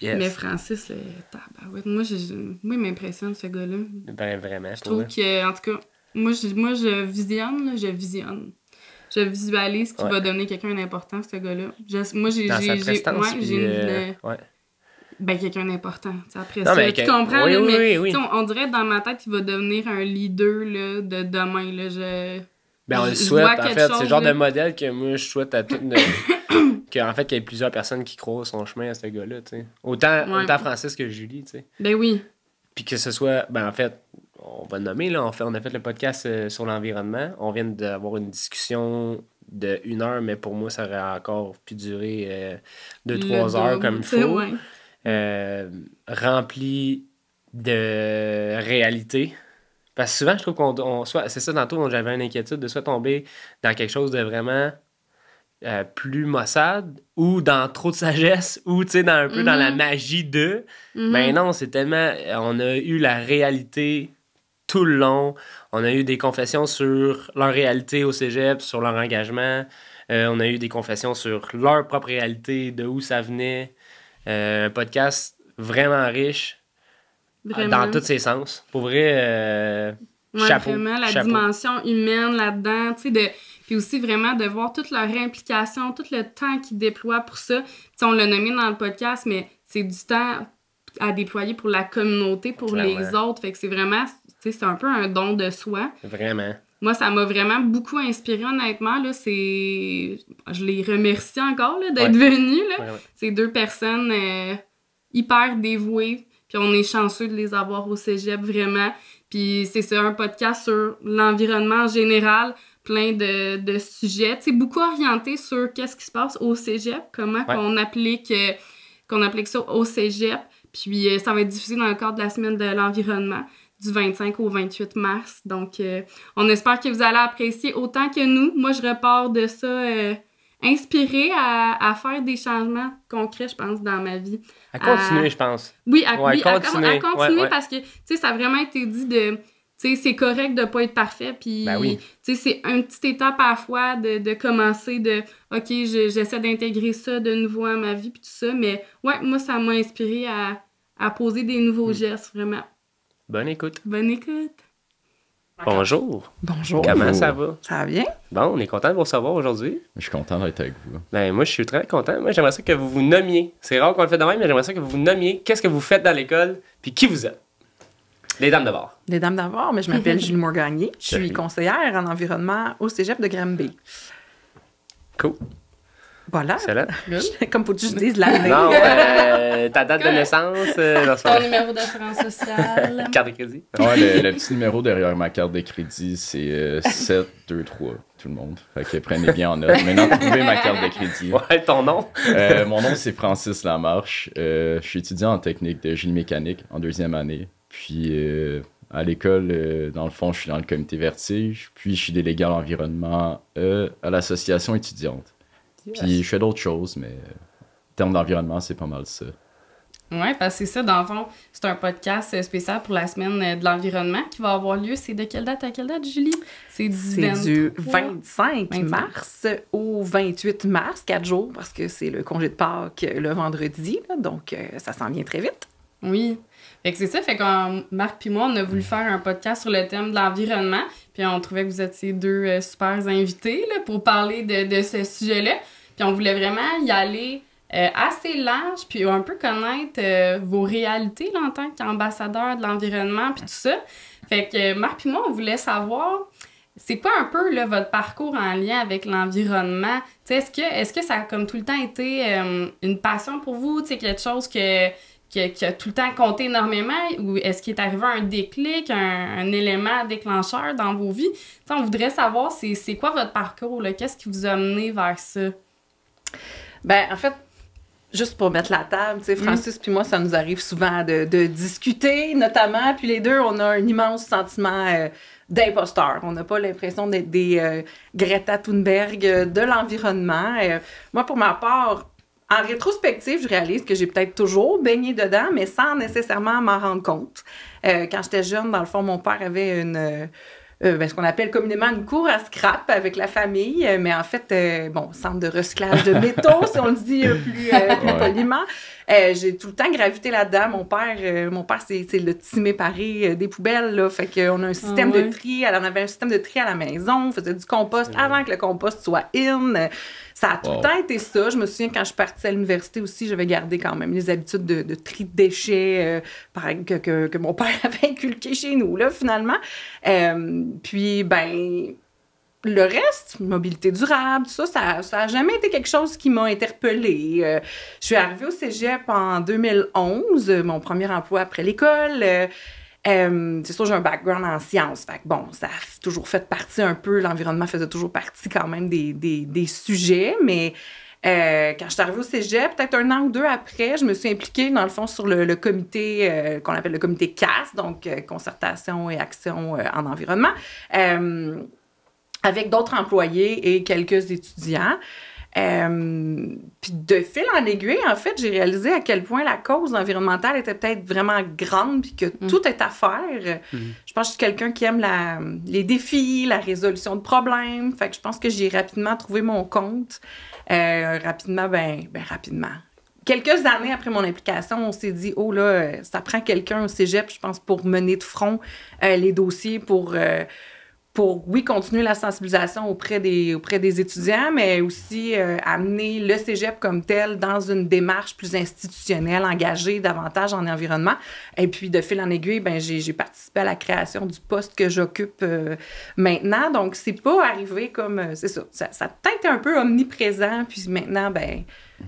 Yes. Mais Francis, tabarouette, moi, il m'impressionne, ce gars-là. Ben, vraiment. Je trouve que, en tout cas, moi, je visionne, là, je visualise qu'il va donner quelqu'un d'important, ce gars-là. Moi, j'ai Ouais. Ben, quelqu'un d'important. Après non, ça, tu comprends? Oui, là, mais oui. On dirait dans ma tête qu'il va devenir un leader là, de demain. Là, Ben, on le souhaite. En fait, c'est le genre de modèle que moi, je souhaite à toutes en fait, qu'il y ait plusieurs personnes qui croient son chemin à ce gars-là, tu sais. Autant Francis que Julie, tu sais. Ben oui. Puis que ce soit... Ben, en fait, on va le nommer, là. On a fait le podcast sur l'environnement. On vient d'avoir une discussion de 1 heure, mais pour moi, ça aurait encore pu durer 2-3 heures comme il faut. Rempli de réalité. Parce que souvent, je trouve c'est ça, tantôt, dont j'avais une inquiétude de soit tomber dans quelque chose de vraiment plus maussade ou dans trop de sagesse ou, tu sais, un peu dans la magie de... Mais non, c'est tellement... On a eu la réalité tout le long. On a eu des confessions sur leur réalité au cégep, sur leur engagement. On a eu des confessions sur leur propre réalité, de où ça venait. Un podcast vraiment riche dans tous ses sens. Pour vrai, chapeau. Vraiment, la dimension humaine là-dedans, tu sais, puis aussi vraiment de voir toute leur implication, tout le temps qu'ils déploient pour ça. T'sais, on l'a nommé dans le podcast, mais c'est du temps à déployer pour la communauté, pour les autres. Fait que c'est vraiment, tu sais, c'est un peu un don de soi. Vraiment. Moi, ça m'a vraiment beaucoup inspiré, honnêtement. Là, je les remercie encore là, d'être venus. Là. Ouais. C'est 2 personnes hyper dévouées. Puis on est chanceux de les avoir au cégep, vraiment. Puis c'est ça, un podcast sur l'environnement en général, plein de sujets. Tu sais, beaucoup orienté sur qu'est-ce qui se passe au cégep, comment qu'on applique ça au cégep. Puis ça va être diffusé dans le cadre de la semaine de l'environnement, du 25 au 28 mars. Donc, on espère que vous allez apprécier autant que nous. Moi, je repars de ça inspirée à faire des changements concrets, je pense, dans ma vie. À continuer, je pense. Oui, à continuer Ouais. Parce que, tu sais, ça a vraiment été dit de... Tu sais, c'est correct de pas être parfait, puis, tu sais, c'est une petite étape à la fois de commencer OK, j'essaie d'intégrer ça de nouveau à ma vie, puis tout ça, mais ouais, moi, ça m'a inspiré à poser des nouveaux gestes, vraiment. Bonne écoute. Bonne écoute. Bonjour. Bonjour. Comment ça va? Ça va bien? Bon, on est content de vous recevoir aujourd'hui. Je suis content d'être avec vous. Ben, moi, je suis très content. Moi, j'aimerais ça que vous vous nommiez. C'est rare qu'on le fait de même, mais j'aimerais ça que vous vous nommiez. Qu'est-ce que vous faites dans l'école, puis qui vous êtes? Les dames d'abord. Les dames d'abord, mais je m'appelle Julie Moore-Gagné. Je suis conseillère en environnement au cégep de Granby. Cool. Voilà. Excellent. Comme faut-tu que je dise l'année? Non, ta date de naissance. Ton numéro d'assurance sociale. Carte de crédit. Ouais, le petit numéro derrière ma carte de crédit, c'est 723, tout le monde. Fait que prenez bien en note. Maintenant, trouvez ma carte de crédit. Ouais, ton nom. Mon nom, c'est Francis Lamarche. Je suis étudiant en technique de génie mécanique en 2e année. Puis à l'école, dans le fond, je suis dans le comité Vertige. Puis je suis délégué à l'environnement à l'association étudiante. Puis je fais d'autres choses, mais en termes d'environnement, c'est pas mal ça. Oui, parce que c'est ça, dans le fond, c'est un podcast spécial pour la semaine de l'environnement qui va avoir lieu. C'est de quelle date à quelle date, Julie? C'est du 25 mars au 28 mars, 4 jours, parce que c'est le congé de Pâques le vendredi, là, donc ça s'en vient très vite. Oui. Fait que c'est ça, fait que Marc puis moi, on a voulu faire un podcast sur le thème de l'environnement, puis on trouvait que vous étiez 2 super invités là, pour parler de ce sujet-là. Puis on voulait vraiment y aller assez large, puis un peu connaître vos réalités là, en tant qu'ambassadeur de l'environnement, puis tout ça. Fait que Marc puis moi, on voulait savoir, c'est quoi un peu là, votre parcours en lien avec l'environnement? Est-ce que ça a comme tout le temps été une passion pour vous? Quelque chose qui a tout le temps compté énormément, ou est-ce qu'il est arrivé un déclic, un élément déclencheur dans vos vies? T'sais, on voudrait savoir, c'est quoi votre parcours? Là? Qu'est-ce qui vous a mené vers ça? Ben, en fait, juste pour mettre la table, tu sais, Francis puis moi, ça nous arrive souvent de discuter, notamment, puis les 2, on a un immense sentiment d'imposteur. On n'a pas l'impression d'être des Greta Thunberg de l'environnement. Moi, pour ma part, en rétrospective, je réalise que j'ai peut-être toujours baigné dedans, mais sans nécessairement m'en rendre compte. Quand j'étais jeune, dans le fond, mon père avait ce qu'on appelle communément une cour à scrap avec la famille, mais en fait, centre de recyclage de métaux, si on le dit plus poliment. J'ai tout le temps gravité là-dedans. Mon père, c'est le timé paré des poubelles, là. Fait qu'on a un système de tri. On avait un système de tri à la maison. On faisait du compost avant que le compost soit in. Ça a tout le temps été ça. Je me souviens, quand je suis partie à l'université aussi, j'avais gardé quand même les habitudes de tri de déchets que mon père avait inculqué chez nous, là, finalement. Puis, le reste, mobilité durable, tout ça a jamais été quelque chose qui m'a interpellée. Je suis arrivée au cégep en 2011, mon premier emploi après l'école. C'est sûr, j'ai un background en sciences. Fait que ça a toujours fait partie un peu, l'environnement faisait toujours partie quand même des sujets, mais quand je suis arrivée au cégep, peut-être 1 an ou 2 après, je me suis impliquée, dans le fond, sur le comité qu'on appelle le comité CAS, donc Concertation et Action en environnement, avec d'autres employés et quelques étudiants. Puis de fil en aiguille, en fait, j'ai réalisé à quel point la cause environnementale était peut-être vraiment grande puis que tout est à faire. Je pense que je suis quelqu'un qui aime les défis, la résolution de problèmes. Fait que je pense que j'ai rapidement trouvé mon compte. Rapidement. Quelques années après mon implication, on s'est dit, oh là, ça prend quelqu'un au cégep, je pense, pour mener de front les dossiers, pour continuer la sensibilisation auprès des étudiants, mais aussi amener le cégep comme tel dans une démarche plus institutionnelle, engagée davantage en environnement. Et puis, de fil en aiguille, j'ai participé à la création du poste que j'occupe maintenant. Donc, c'est pas arrivé comme... c'est ça. Ça a peut-être été un peu omniprésent, puis maintenant,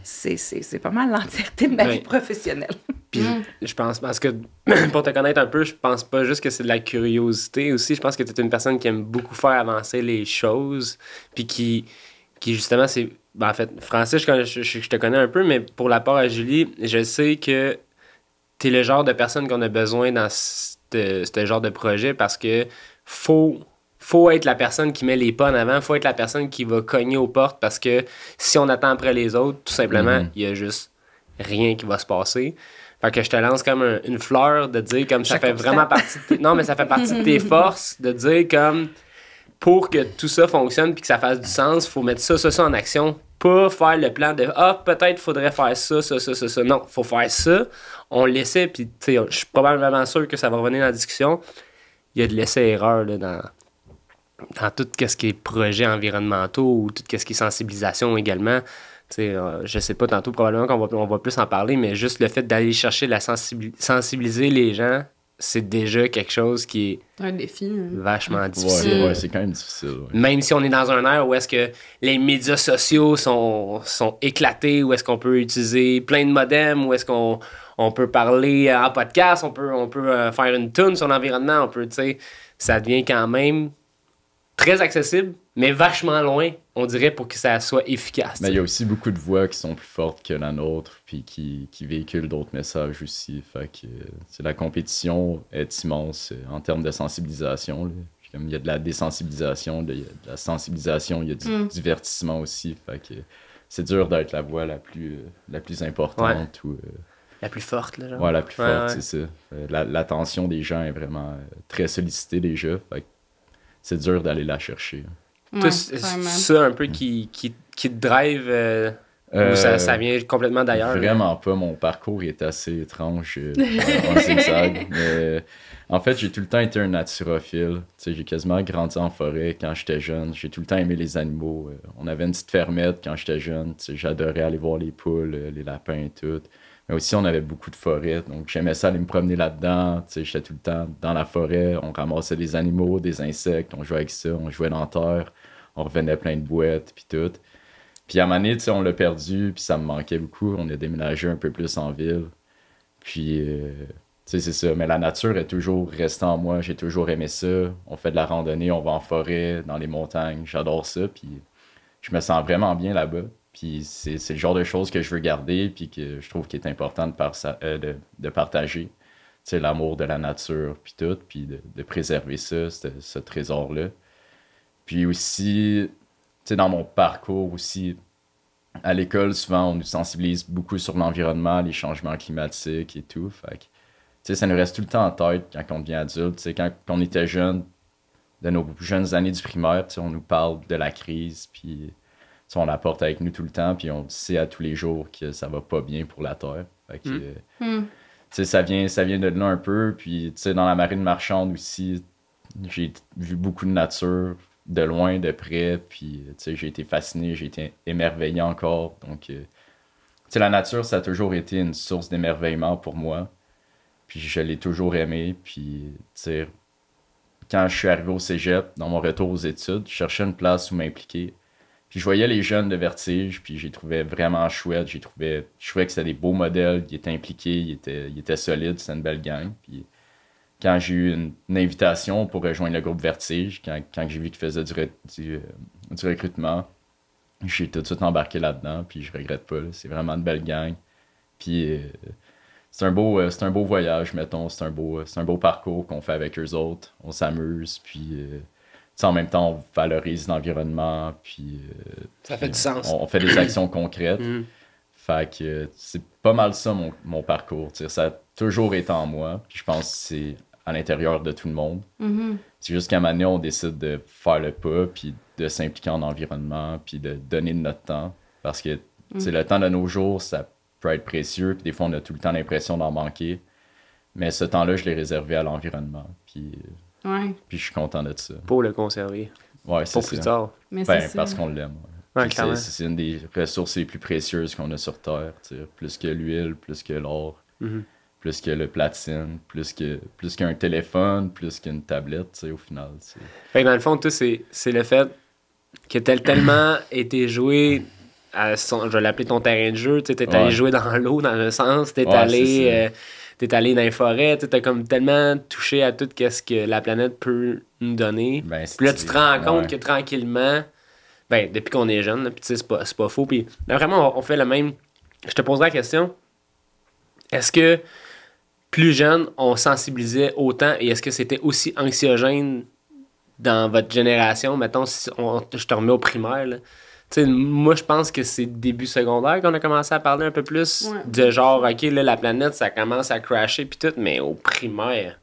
c'est pas mal l'entièreté de ma vie professionnelle. Puis je pense, parce que pour te connaître un peu, je pense pas juste que c'est de la curiosité aussi. Je pense que tu es une personne qui aime beaucoup faire avancer les choses. Puis qui justement, c'est. En fait, Francis, je te connais un peu, mais pour l'apport à Julie, je sais que tu es le genre de personne qu'on a besoin dans ce genre de projet parce que faut être la personne qui met les pas en avant, faut être la personne qui va cogner aux portes parce que si on attend après les autres, tout simplement, il y a juste rien qui va se passer. Fait que je te lance comme une fleur de dire comme ça fait vraiment partie non, mais ça fait partie de tes forces de dire comme pour que tout ça fonctionne puis que ça fasse du sens, faut mettre ça en action. Pas faire le plan de peut-être faudrait faire ça. Non, faut faire ça. On le laissait, puis tu sais, je suis probablement sûr que ça va revenir dans la discussion. Il y a de l'essai-erreur là, dans tout ce qui est projets environnementaux ou tout ce qui est sensibilisation également. T'sais, je sais pas, tantôt probablement qu'on va plus en parler, mais juste le fait d'aller chercher sensibiliser les gens, c'est déjà quelque chose qui est un défi vachement difficile. Ouais, c'est quand même difficile. Ouais. Même si on est dans un ère où est-ce que les médias sociaux sont éclatés, où est-ce qu'on peut utiliser plein de modems, où est-ce qu'on peut parler en podcast, on peut faire une tune sur l'environnement, ça devient quand même très accessible, mais vachement loin, on dirait, pour que ça soit efficace. Mais il y a aussi beaucoup de voix qui sont plus fortes que la nôtre, puis qui véhiculent d'autres messages aussi. Fait que la compétition est immense en termes de sensibilisation. Là. Il y a de la désensibilisation, il y a de la sensibilisation, il y a du divertissement aussi. Fait que c'est dur d'être la voix la plus importante. Ouais. La plus forte, là, genre. Ouais, la plus forte, c'est ça. L'attention des gens est vraiment très sollicitée déjà. Fait que c'est dur d'aller la chercher. Ouais, c'est ça un peu qui te drive ou ça vient complètement d'ailleurs? Vraiment pas. Mon parcours est assez étrange en zigzag. Mais en fait, j'ai tout le temps été un naturophile. J'ai quasiment grandi en forêt quand j'étais jeune. J'ai tout le temps aimé les animaux. On avait une petite fermette quand j'étais jeune. J'adorais aller voir les poules, les lapins et tout. Mais aussi, on avait beaucoup de forêts, donc j'aimais ça aller me promener là-dedans. J'étais tout le temps dans la forêt, on ramassait des animaux, des insectes, on jouait avec ça, on jouait dans la terre, on revenait plein de boîtes, puis tout. Puis à un moment donné, on l'a perdu, puis ça me manquait beaucoup. On a déménagé un peu plus en ville. Puis, c'est ça. Mais la nature est toujours restée en moi, j'ai toujours aimé ça. On fait de la randonnée, on va en forêt, dans les montagnes, j'adore ça, puis je me sens vraiment bien là-bas. Puis c'est le genre de choses que je veux garder puis que je trouve qu'il est important de partager. L'amour de la nature puis tout, puis de préserver ce trésor-là. Puis aussi, dans mon parcours aussi, à l'école, souvent, on nous sensibilise beaucoup sur l'environnement, les changements climatiques et tout. Fait que, ça nous reste tout le temps en tête quand on devient adulte. Quand on était jeune, de nos jeunes années du primaire, on nous parle de la crise, puis on la porte avec nous tout le temps, puis on sait à tous les jours que ça va pas bien pour la Terre. Fait que, ça vient de là un peu, puis dans la marine marchande aussi, j'ai vu beaucoup de nature, de loin, de près, puis j'ai été fasciné, j'ai été émerveillé encore. Donc, la nature, ça a toujours été une source d'émerveillement pour moi. Puis je l'ai toujours aimé. Puis, quand je suis arrivé au cégep, dans mon retour aux études, je cherchais une place où m'impliquer. Puis je voyais les jeunes de Vertige, puis je les trouvais vraiment chouettes. Je trouvais que c'était des beaux modèles, ils étaient impliqués, ils étaient solides, c'était une belle gang. Puis quand j'ai eu une invitation pour rejoindre le groupe Vertige, quand j'ai vu qu'ils faisaient du recrutement, j'ai tout de suite embarqué là-dedans, puis je regrette pas. Là. C'est vraiment une belle gang. Puis c'est un beau voyage, mettons. C'est un beau parcours qu'on fait avec eux autres. On s'amuse, puis en même temps, on valorise l'environnement, puis ça fait du sens. On fait des actions concrètes. Fait que c'est pas mal ça, mon parcours. Ça a toujours été en moi, puis je pense que c'est à l'intérieur de tout le monde. C'est juste qu'à un moment donné, on décide de faire le pas, puis de s'impliquer en environnement, puis de donner de notre temps. Parce que le temps de nos jours, ça peut être précieux, puis des fois, on a tout le temps l'impression d'en manquer. Mais ce temps-là, je l'ai réservé à l'environnement. Puis je suis content de ça. Pour le conserver. Ouais, c'est pour ça. plus tard. Mais parce qu'on l'aime. Ouais, c'est une des ressources les plus précieuses qu'on a sur Terre. Plus que l'huile, plus que l'or, plus que le platine, plus qu'un téléphone, plus qu'une tablette, au final. Fait que dans le fond, tout, c'est le fait que t'as tellement été joué à je vais l'appeler ton terrain de jeu. Tu t'es allé jouer dans l'eau, dans un sens. T'es allé dans les forêts. T'as comme tellement touché à tout ce que la planète peut nous donner. Puis là, tu te rends compte que tranquillement, depuis qu'on est jeune, puis c'est pas faux. Puis vraiment, on fait le même. Je te poserai la question. Est-ce que plus jeune, on sensibilisait autant et est-ce que c'était aussi anxiogène dans votre génération? Mettons, si je te remets au primaire, là. Moi, je pense que c'est début secondaire qu'on a commencé à parler un peu plus de genre, OK, là, la planète, ça commence à crasher puis tout, mais au primaire,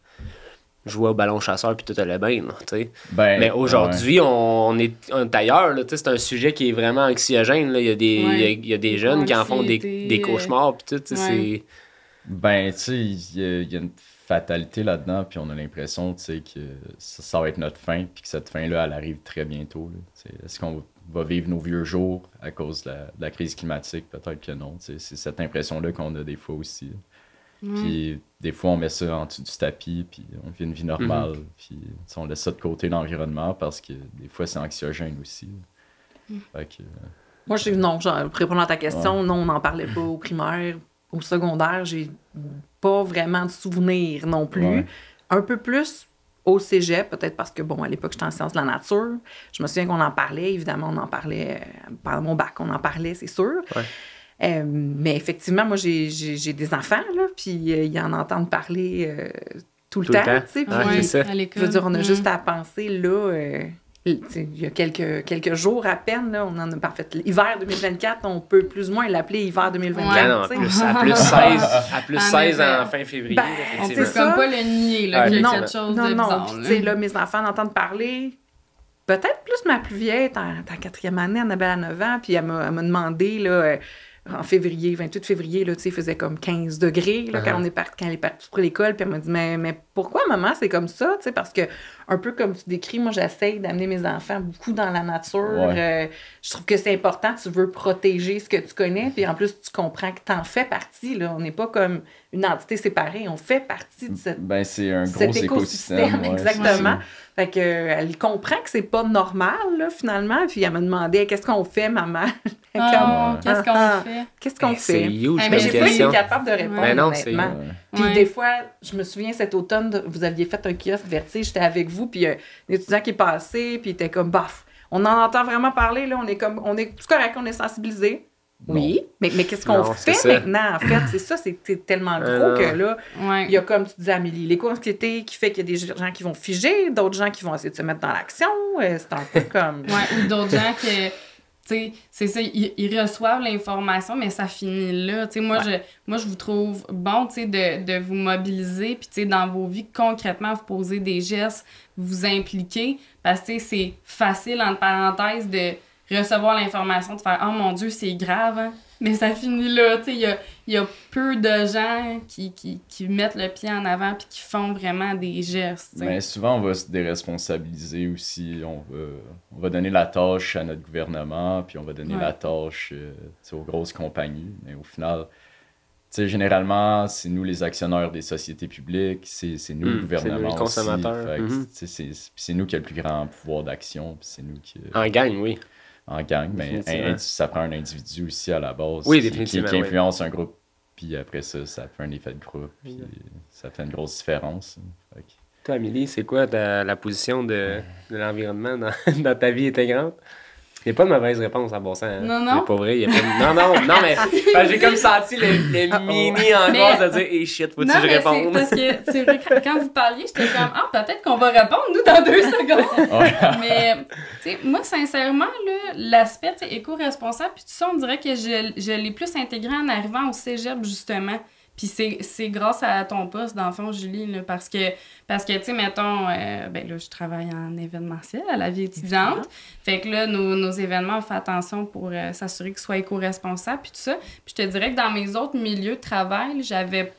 je jouais au ballon chasseur puis tout allait bien, tu sais. Mais aujourd'hui, on est ailleurs, là, c'est un sujet qui est vraiment anxiogène, là. Il y a des jeunes qui en font des cauchemars puis tout, c'est... il y a une fatalité là-dedans, puis on a l'impression, que ça va être notre fin, puis que cette fin-là, elle arrive très bientôt, là. Est-ce qu'on va vivre nos vieux jours à cause de la crise climatique? Peut-être que non. C'est cette impression-là qu'on a des fois aussi. Puis des fois, on met ça en dessous du tapis, puis on vit une vie normale. Puis on laisse ça de côté l'environnement parce que des fois, c'est anxiogène aussi. Fait que, moi, pour répondre à ta question, non, on n'en parlait pas au primaire. Au secondaire, j'ai pas vraiment de souvenirs non plus. Un peu plus au cégep, peut-être parce que, à l'époque, j'étais en sciences de la nature. Je me souviens qu'on en parlait. Évidemment, on en parlait pendant mon bac. On en parlait, c'est sûr. Mais effectivement, moi, j'ai des enfants, là, puis ils en entendent parler tout le temps. Tu sais, c'est ça. À l'école. Je veux dire, on a juste à penser, là... il y a quelques jours à peine, là, on en a parfait. L'hiver 2024, on peut plus ou moins l'appeler hiver 2024. À plus 16 en fin février. On peut comme pas le nier, là, qu'il y a quelque chose de bizarre. Puis, là, mes enfants en entendent parler. Peut-être plus ma plus vieille, en 4e année, Annabelle à 9 ans, puis elle m'a demandé, là, en février, 28 février, là, il faisait comme 15 degrés là, quand elle est partie pour l'école, puis elle m'a dit mais pourquoi, maman, c'est comme ça? Parce que, un peu comme tu décris, moi, j'essaye d'amener mes enfants beaucoup dans la nature. Je trouve que c'est important, tu veux protéger ce que tu connais, puis en plus, tu comprends que tu en fais partie. Là. On n'est pas comme une entité séparée, on fait partie de c'est un gros cet écosystème. Exactement. Fait que, elle comprend que c'est pas normal, là, finalement, puis elle m'a demandé qu'est-ce qu'on fait, maman? Qu'est-ce qu'on fait? Qu'est-ce qu'on fait? C'est huge, mais j'ai pas été capable de répondre, honnêtement. Puis des fois, je me souviens, cet automne, vous aviez fait un kiosque Vertige, j'étais avec vous, puis un étudiant qui est passé, puis il était comme, bof, on en entend vraiment parler, là, on est tout correct, on est sensibilisé. Oui, mais qu'est-ce qu'on fait maintenant, en fait? C'est ça, c'est tellement gros que là, il y a, comme tu disais, Amélie, l'éco-anxiété qui fait qu'il y a des gens qui vont figer, d'autres gens qui vont essayer de se mettre dans l'action. C'est un peu comme... ou d'autres gens sais, c'est ça, ils reçoivent l'information, mais ça finit là. Tu sais, moi, je vous trouve bon, tu sais, de vous mobiliser, puis tu sais, dans vos vies, concrètement, vous posez des gestes, vous impliquer, parce que, tu sais, c'est facile, entre parenthèses, de recevoir l'information, de faire « Oh mon Dieu, c'est grave, hein? » Mais ça finit là, tu sais, il y a peu de gens qui mettent le pied en avant puis qui font vraiment des gestes, Mais souvent, on va se déresponsabiliser aussi. On va donner la tâche à notre gouvernement, puis on va donner la tâche aux grosses compagnies. Mais au final, généralement, c'est nous les actionnaires des sociétés publiques, c'est nous le gouvernement, c'est nous les consommateurs. C'est nous qui avons le plus grand pouvoir d'action, puis c'est nous qui... En gang, oui. En gang, mais ça prend un individu aussi à la base qui influence un groupe, puis après ça fait un effet de groupe, puis ça fait une grosse différence. Toi, Amélie, c'est quoi la position de l'environnement dans ta vie intégrante? Il n'y a pas de mauvaise réponse en bon sens. Hein? Non. C'est pas vrai. Non, mais j'ai comme senti les mini-angoisses de dire « Hey shit, faut-tu que je réponde? » Parce que c'est vrai que quand vous parliez, j'étais comme « Ah, peut-être qu'on va répondre, nous, dans 2 secondes. » Mais, tu sais, moi, sincèrement, là, l'aspect éco-responsable, puis tout ça, on dirait que je l'ai plus intégré en arrivant au cégep, justement. Puis c'est grâce à ton poste, dans le fond, Julie, là, parce que tu sais, mettons, ben là, je travaille en événementiel à la vie étudiante. Fait que là, nos événements, on fait attention pour s'assurer qu'ils soient éco-responsables, puis tout ça. Puis je te dirais que dans mes autres milieux de travail, j'avais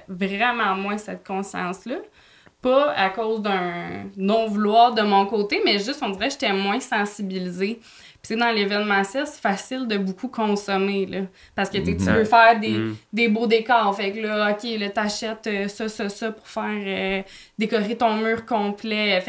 vraiment moins cette conscience-là. Pas à cause d'un non-vouloir de mon côté, mais juste, on dirait que j'étais moins sensibilisée. Puis dans l'événementiel, c'est facile de beaucoup consommer, là. Parce que tu veux faire des beaux décors. Fait que là, OK, là, t'achètes ça pour faire décorer ton mur complet.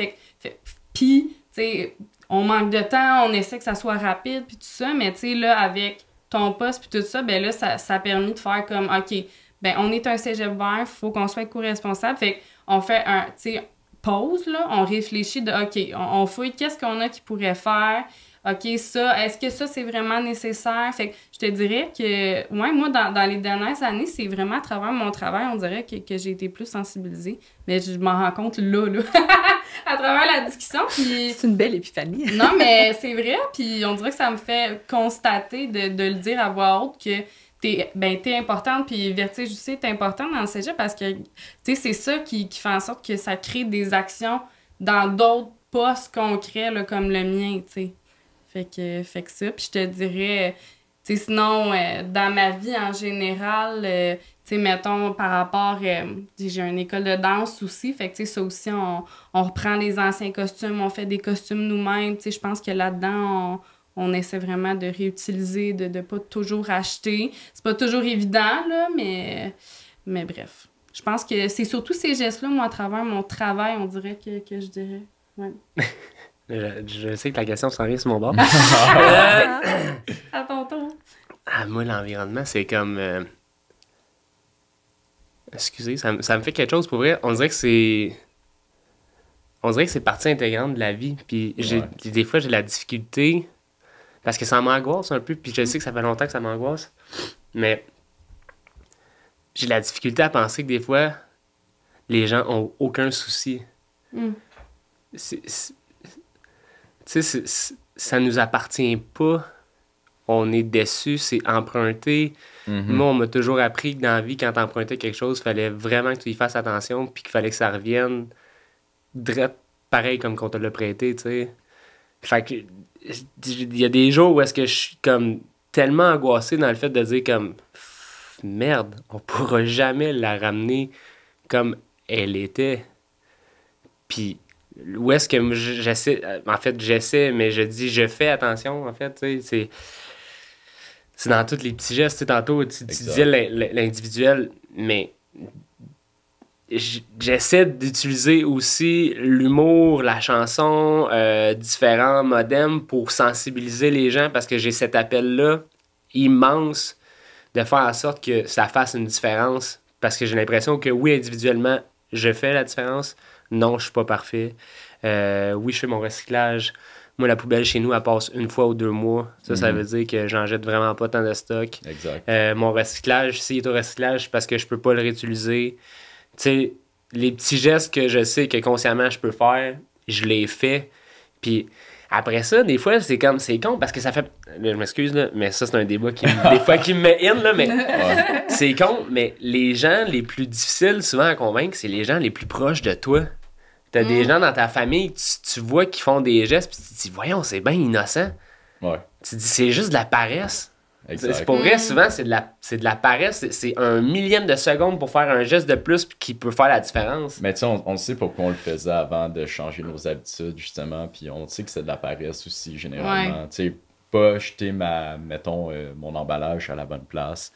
Puis, tu sais, on manque de temps, on essaie que ça soit rapide, puis tout ça. Mais tu sais, là, avec ton poste, puis tout ça, ben là, ça a permis de faire comme, OK, ben on est un cégep vert, faut qu'on soit éco-responsable. Fait qu'on fait tu sais, pause, là, on réfléchit de, OK, on fouille qu'est-ce qu'on a qui pourrait faire. OK, ça, est-ce que ça, c'est vraiment nécessaire? Fait que je te dirais que, moi, dans les dernières années, c'est vraiment à travers mon travail, on dirait que j'ai été plus sensibilisée. Mais je m'en rends compte là, à travers la discussion. Puis... C'est une belle épiphanie. Non, mais c'est vrai, puis on dirait que ça me fait constater de le dire à voix haute que t'es importante, puis Vertige aussi, t'es importante dans le cégep parce que, tu sais, c'est ça qui fait en sorte que ça crée des actions dans d'autres postes concrets, là, comme le mien, tu sais. Fait que ça, puis je te dirais, tu sais, sinon, dans ma vie en général, tu sais, mettons, par rapport, j'ai une école de danse aussi, fait que, tu sais, ça aussi, on reprend les anciens costumes, on fait des costumes nous-mêmes, tu sais, je pense que là-dedans, on essaie vraiment de réutiliser, de pas toujours acheter. C'est pas toujours évident, là, mais bref. Je pense que c'est surtout ces gestes-là, moi, à travers mon travail, on dirait que je dirais, ouais. Je sais que la question s'en vient sur mon bord. À ton tour. Moi, l'environnement, c'est comme... Excusez, ça me fait quelque chose pour vrai. On dirait que c'est partie intégrante de la vie. Puis des fois, j'ai la difficulté... Parce que ça m'angoisse un peu, puis je sais que ça fait longtemps que ça m'angoisse. Mais j'ai la difficulté à penser que des fois, les gens ont aucun souci. Tu sais, ça nous appartient pas. On est déçus, c'est emprunté. Moi, on m'a toujours appris que dans la vie, quand t'empruntais quelque chose, il fallait vraiment que tu y fasses attention, puis qu'il fallait que ça revienne direct pareil comme qu'on te l'a prêté, tu sais. Fait que, il y a des jours où est-ce que je suis comme tellement angoissé dans le fait de dire comme merde, on pourra jamais la ramener comme elle était. Puis où est-ce que j'essaie, mais je fais attention, en fait, tu sais, c'est dans tous les petits gestes, tu sais, tantôt, tu disais l'individuel, mais j'essaie d'utiliser aussi l'humour, la chanson, différents modems pour sensibiliser les gens parce que j'ai cet appel-là immense de faire en sorte que ça fasse une différence parce que j'ai l'impression que oui, individuellement, je fais la différence. Non, je suis pas parfait. Oui, je fais mon recyclage. Moi, la poubelle chez nous, elle passe 1 fois ou 2 mois. Ça veut dire que j'en jette vraiment pas tant de stock. Exact. Mon recyclage, s'il est au recyclage, parce que je peux pas le réutiliser. Tu sais, les petits gestes que je sais que consciemment je peux faire, je les fais. Puis après ça, des fois, c'est con parce que ça fait. Là, je m'excuse, là, mais ça, c'est un débat des fois qui me met in, là, mais c'est con, mais les gens les plus difficiles, souvent à convaincre, c'est les gens les plus proches de toi. T'as des gens dans ta famille, tu vois qu'ils font des gestes, puis tu te dis, voyons, c'est bien innocent. Ouais. Tu te dis, c'est juste de la paresse. Exact. C'est pour vrai, souvent, c'est de la paresse. C'est un millième de seconde pour faire un geste de plus qui peut faire la différence. Mais tu sais, on sait pourquoi on le faisait avant de changer nos habitudes, justement. Puis on sait que c'est de la paresse aussi, généralement. Tu sais, pas jeter mon emballage à la bonne place.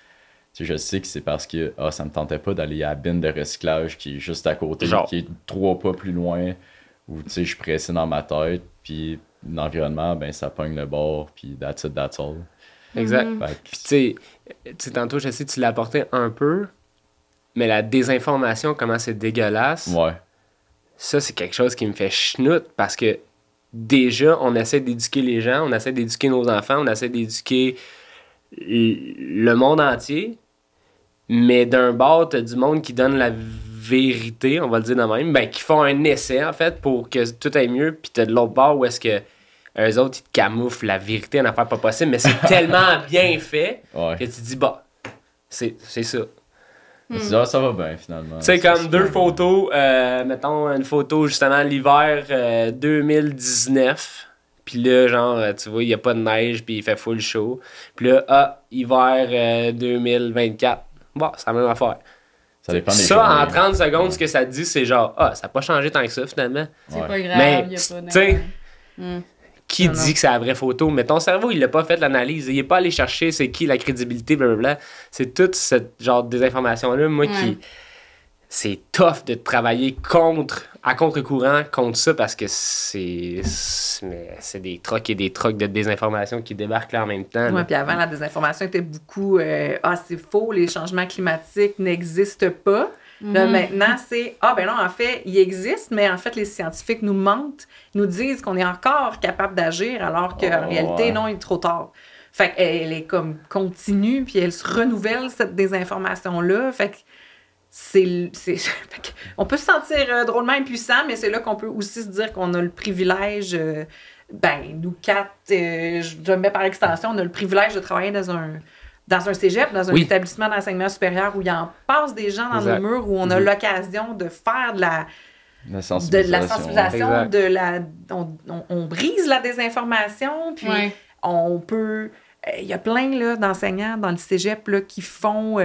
Tu sais, je sais que c'est parce que ça me tentait pas d'aller à la bine de recyclage qui est juste à côté, qui est 3 pas plus loin, où tu sais, je suis pressé dans ma tête. Puis l'environnement, ben ça pogne le bord, puis that's it, that's all. Exact. Puis tu sais, tantôt, je sais que tu l'as apporté un peu, mais la désinformation, comment c'est dégueulasse, ça, c'est quelque chose qui me fait chenoute parce que déjà, on essaie d'éduquer les gens, on essaie d'éduquer nos enfants, on essaie d'éduquer le monde entier, mais d'un bord, t'as du monde qui donne la vérité, on va le dire de même, ben, qui font un essai, en fait, pour que tout aille mieux, puis t'as de l'autre bord où est-ce que eux autres, ils te camouflent la vérité en affaire pas possible, mais c'est tellement bien fait que tu te dis, bah, c'est ça. Tu dis, ça va bien, finalement. Tu sais, comme 2 photos, mettons une photo justement l'hiver 2019, puis là, genre, tu vois, il n'y a pas de neige, puis il fait full chaud. Puis là, hiver 2024, bon, c'est la même affaire. Ça dépend des ça, journées. en 30 secondes, ce que ça te dit, c'est genre, ça n'a pas changé tant que ça, finalement. C'est pas grave, mais, il y a pas tu sais, de... qui dit que c'est la vraie photo? Mais ton cerveau, il l'a pas fait l'analyse. Il est pas allé chercher c'est qui la crédibilité, blablabla. C'est toute cette genre de désinformation-là, moi, qui... C'est tough de travailler à contre-courant contre ça parce que c'est des trocs et des trocs de désinformation qui débarquent là en même temps. Oui, puis avant, la désinformation était beaucoup c'est faux, les changements climatiques n'existent pas. Là, maintenant, c'est ben non, en fait, il existe, mais en fait, les scientifiques nous mentent, nous disent qu'on est encore capable d'agir, alors qu'en réalité, non, il est trop tard. Fait qu'elle est comme continue, puis elle se renouvelle, cette désinformation-là. Fait que on peut se sentir drôlement impuissant, mais c'est là qu'on peut aussi se dire qu'on a le privilège, nous 4, je mets par extension, on a le privilège de travailler dans un cégep, dans un établissement d'enseignement supérieur où il en passe des gens dans nos murs, où on a l'occasion de faire de la sensibilisation, on brise la désinformation, puis on peut... Il y a plein là, d'enseignants dans le cégep là, qui font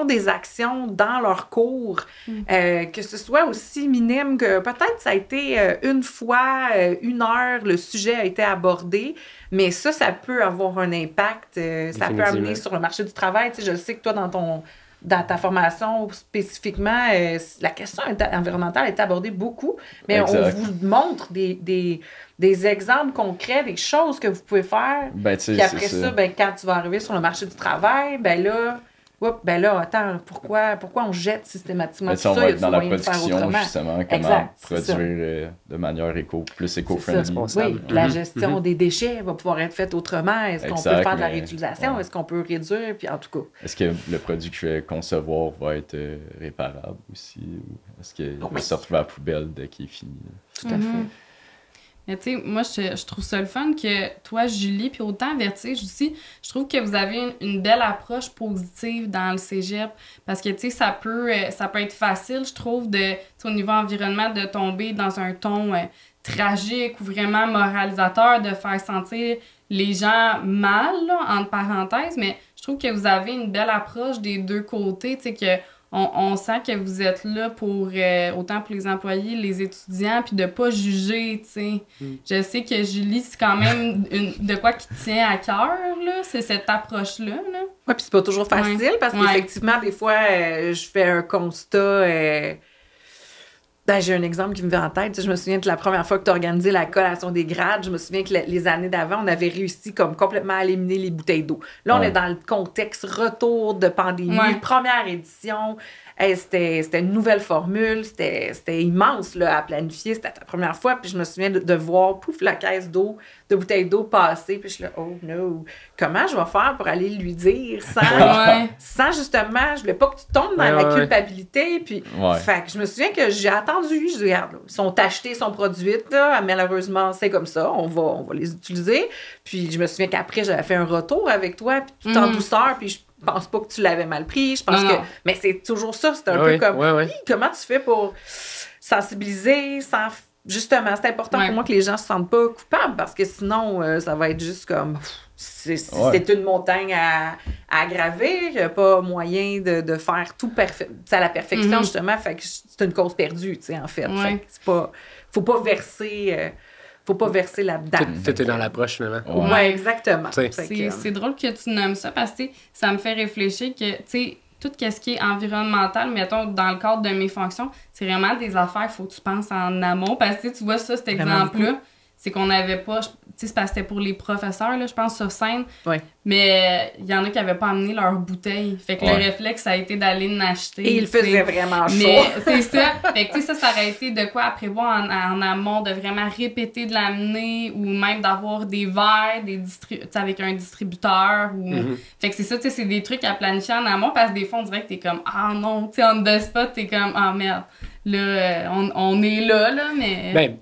des actions dans leurs cours, que ce soit aussi minime que peut-être ça a été une fois, 1 heure, le sujet a été abordé, mais ça peut avoir un impact, ça peut amener sur le marché du travail. Tu sais, je sais que toi, dans ta formation spécifiquement, la question environnementale est abordée beaucoup, mais on vous montre des exemples concrets, des choses que vous pouvez faire. Puis après ça, quand tu vas arriver sur le marché du travail, attends, pourquoi on jette systématiquement tout ça? On va être dans la production, justement, comment produire de manière plus éco-friendly. Oui, la gestion des déchets va pouvoir être faite autrement. Est-ce qu'on peut faire de la réutilisation? Est-ce qu'on peut réduire? Puis en tout cas... Est-ce que le produit que je vais concevoir va être réparable aussi? Ou est-ce qu'il va se retrouver à la poubelle dès qu'il est fini? Tout à fait. Mais tu sais, moi, je trouve ça le fun que toi, Julie, puis autant Vertige aussi, je trouve que vous avez une belle approche positive dans le cégep. Parce que, tu sais, ça peut être facile, je trouve, au niveau environnement, de tomber dans un ton tragique ou vraiment moralisateur, de faire sentir les gens mal, là, entre parenthèses. Mais je trouve que vous avez une belle approche des deux côtés, tu sais, que on sent que vous êtes là pour autant pour les employés, les étudiants, puis de pas juger, tu sais. Je sais que Julie, c'est quand même de quoi qui tient à cœur, là, c'est cette approche-là, là. Oui, puis c'est pas toujours facile, parce qu'effectivement, des fois, je fais un constat... j'ai un exemple qui me vient en tête. Tu sais, je me souviens de la première fois que tu as organisé la collation des grades. Je me souviens que les années d'avant, on avait réussi comme complètement à éliminer les bouteilles d'eau. Là, on est dans le contexte retour de pandémie, première édition. Hey, c'était une nouvelle formule, c'était immense là, à planifier, c'était ta première fois, puis je me souviens de voir, pouf, la caisse d'eau, de bouteilles d'eau passer, puis je suis là, oh no, comment je vais faire pour aller lui dire sans justement, je voulais pas que tu tombes dans la culpabilité, puis fait que je me souviens que j'ai attendu, je dis, regarde, là, ils sont achetés, ils sont produits, là, malheureusement, c'est comme ça, on va les utiliser, puis je me souviens qu'après, j'avais fait un retour avec toi, puis tout en douceur, puis je pense pas que tu l'avais mal pris, je pense que... Mais c'est toujours ça, c'est un peu comme, comment tu fais pour sensibiliser sans... Justement, c'est important pour moi que les gens se sentent pas coupables, parce que sinon, ça va être juste comme... C'est une montagne à aggraver, il n'y a pas moyen de faire tout à la perfection, justement, fait que c'est une cause perdue, tu sais, en fait. Fait que c'est pas... Faut pas verser... Faut pas verser là-dedans. Tout est dans l'approche, finalement. Oui, exactement. C'est drôle que tu nommes ça parce que ça me fait réfléchir que, tu sais, tout ce qui est environnemental, mettons, dans le cadre de mes fonctions, c'est vraiment des affaires, il faut que tu penses en amont. Parce que tu vois ça, cet exemple-là, c'est qu'on n'avait pas, tu sais, c'est parce que c'était pour les professeurs, là, je pense, sur scène. Mais il y en a qui n'avaient pas amené leur bouteille. Fait que le réflexe, ça a été d'aller l'acheter. Et il faisait vraiment chaud. Mais c'est ça. Fait que, tu sais, ça aurait été de quoi à prévoir en amont, de vraiment répéter de l'amener ou même d'avoir des verres, avec un distributeur. Fait que c'est ça, tu sais, c'est des trucs à planifier en amont parce que des fois, on dirait que t'es comme, ah non, tu sais, on the spot, t'es comme, ah merde. Là, on est là, mais...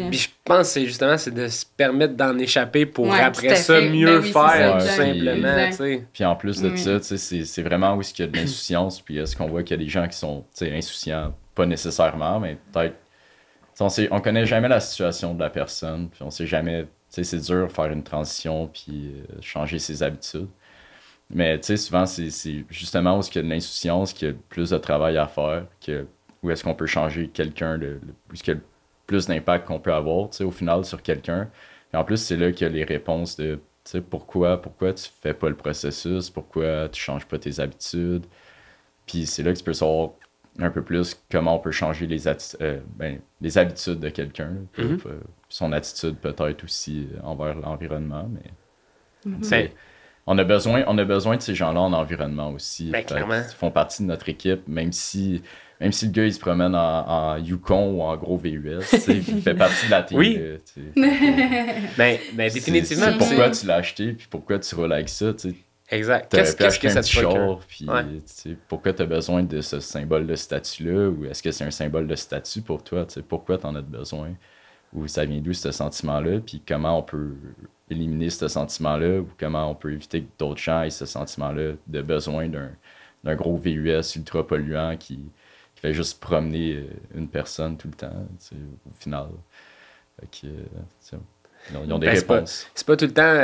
Puis je pense que c'est de se permettre d'en échapper pour après ça mieux faire, tout simplement. Puis en plus de ça, c'est vraiment où est-ce qu'il y a de l'insouciance, puis est-ce qu'on voit qu'il y a des gens qui sont insouciants, pas nécessairement, mais peut-être... On connaît jamais la situation de la personne, puis on sait jamais... C'est dur de faire une transition, puis changer ses habitudes. Mais souvent, c'est justement où est-ce qu'il y a de l'insouciance, qu'il y a plus de travail à faire, où est-ce qu'on peut changer quelqu'un, où est-ce qu'il y a le plus d'impact qu'on peut avoir, au final, sur quelqu'un. Et en plus, c'est là qu'il y a les réponses de, pourquoi tu fais pas le processus, pourquoi tu changes pas tes habitudes. Puis c'est là que tu peux savoir un peu plus comment on peut changer les habitudes de quelqu'un, son attitude peut-être aussi envers l'environnement, mais... On a besoin de ces gens-là en environnement aussi. Clairement. Ils font partie de notre équipe, même si le gars il se promène en Yukon ou en gros VUS, il fait partie de la team. Oui. Mais définitivement. C'est pourquoi tu l'as acheté, puis pourquoi tu roules avec ça. Exact. Qu'est-ce que ça te procure? Puis pourquoi tu as besoin de ce symbole de statut-là, ou est-ce que c'est un symbole de statut pour toi? Pourquoi tu en as besoin? Ou ça vient d'où ce sentiment-là? Puis comment on peut éliminer ce sentiment-là, ou comment on peut éviter que d'autres gens aient ce sentiment-là de besoin d'un gros VUS ultra polluant qui fait juste promener une personne tout le temps, au final. Ils ont des réponses. C'est pas tout le temps...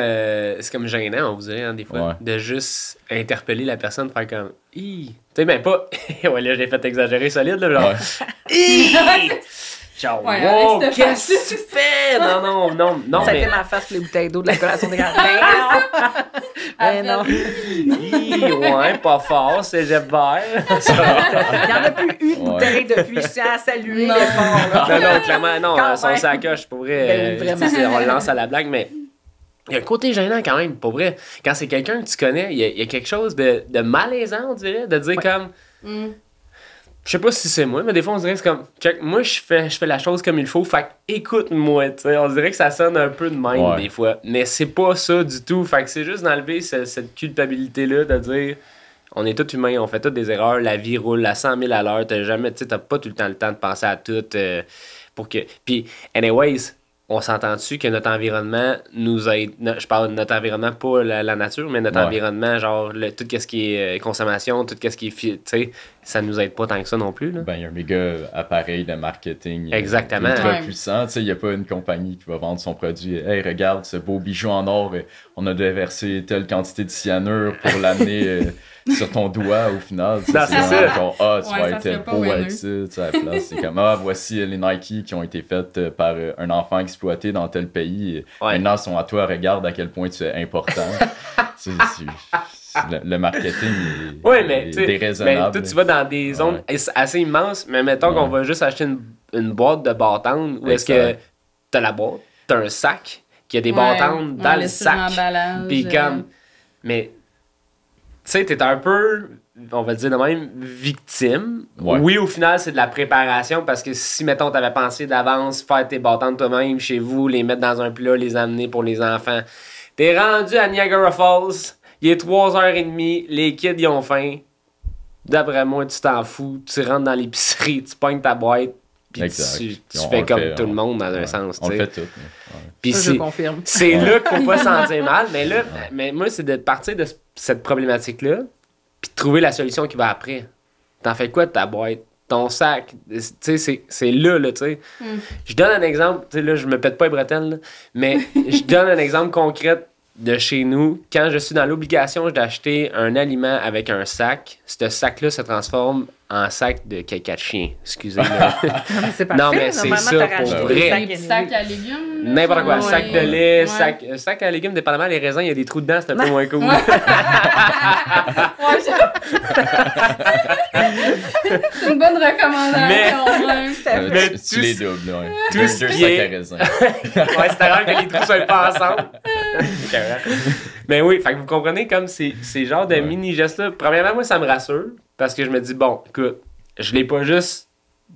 c'est comme gênant, on vous dirait, des fois, de juste interpeller la personne, faire comme... Tu sais, ben pas... ouais, là, j'ai fait exagérer solide, là, genre... Genre, wow, qu'est-ce que tu fais? Non. Ça a été ma face pour les bouteilles d'eau de la collation des grands. Non. Ouais, pas fort, c'est Jeff Vert. Il n'y en a plus une bouteille depuis. Je tiens à saluer l'effort. Non, clairement, non. Son sacoche, pour vrai. On le lance à la blague, mais il y a un côté gênant quand même, pour vrai. Quand c'est quelqu'un que tu connais, il y a quelque chose de malaisant, on dirait, de dire comme... Je sais pas si c'est moi, mais des fois, on dirait que c'est comme... Check, moi, je fais la chose comme il faut, fait écoute-moi, tu sais. On dirait que ça sonne un peu de même, des fois. Mais c'est pas ça du tout. Fait que c'est juste d'enlever cette culpabilité-là, de dire... On est tous humains, on fait toutes des erreurs, la vie roule à 100 000 à l'heure, t'as pas tout le temps de penser à tout pour que... Puis, anyways... On s'entend-tu que notre environnement nous aide... Je parle de notre environnement, pas la nature, mais notre environnement, genre tout ce qui est consommation, tout ce qui est... Tu sais, ça nous aide pas tant que ça non plus. Là. Ben, il y a un méga appareil de marketing exactement. Ultra puissant. Tu sais, il n'y a pas une compagnie qui va vendre son produit. « Hey, regarde, ce beau bijou en or, on a déversé telle quantité de cyanure pour l'amener... sur ton doigt au final. Non, c'est ça. Genre, tu vas être beau avec ça. À la place. C'est comme, voici les Nike qui ont été faites par un enfant exploité dans tel pays. Maintenant, sont à toi, regarde à quel point tu es important. Le marketing est déraisonnable. Mais tu vas dans des zones assez immenses, mais mettons qu'on va juste acheter une boîte de bâtons où est-ce que t'as la boîte, t'as un sac, qu'il y a des bâtons dans le sac. Puis comme... Mais... Tu sais, t'es un peu on va dire de même, victime. Ouais. Oui, au final, c'est de la préparation parce que si, mettons, t'avais pensé d'avance faire tes bâtons de toi-même chez vous, les mettre dans un plat, les amener pour les enfants, t'es rendu à Niagara Falls, il est 3h30, les kids, ils ont faim. D'après moi, tu t'en fous, tu rentres dans l'épicerie, tu pognes ta boîte, puis Exact. tu On fais le comme fait, tout le monde dans un sens. On tu le sais. fait tout. Mais, ouais. Puis Ça, je confirme. c'est là qu'il faut pas se sentir mal. Mais là, mais moi, c'est de partir de cette problématique-là, puis de trouver la solution qui va après. T'en fais quoi de ta boîte? Ton sac? Tu sais, c'est là, tu sais. Je donne un exemple, tu sais, là, je me pète pas les bretelles, là, mais je donne un exemple concret de chez nous. Quand je suis dans l'obligation d'acheter un aliment avec un sac, ce sac-là se transforme en sac de caca de chien. Excusez-moi. Non, mais c'est parfait. Non, mais c'est Normalement, ça, t'as pour rajouté vrai. des sacs Des anyway. sacs à légumes. N'importe quoi. Ouais. Sac de lait, Ouais. sac à légumes, dépendamment les raisins, il y a des trous dedans, c'est un peu moins cool. Ouais. Ouais, c'est une bonne recommandation. Ouais. Mais Tu tout- les doubles, ouais. tout Deux ce sacs qui est- à raisin. Ouais, c'est rare que les trous soient pas ensemble. C'est écœurant. Mais oui, fait que vous comprenez comme ces genres de Ouais. mini-gestes-là. Premièrement, moi, ça me rassure parce que je me dis, bon, écoute, je l'ai pas juste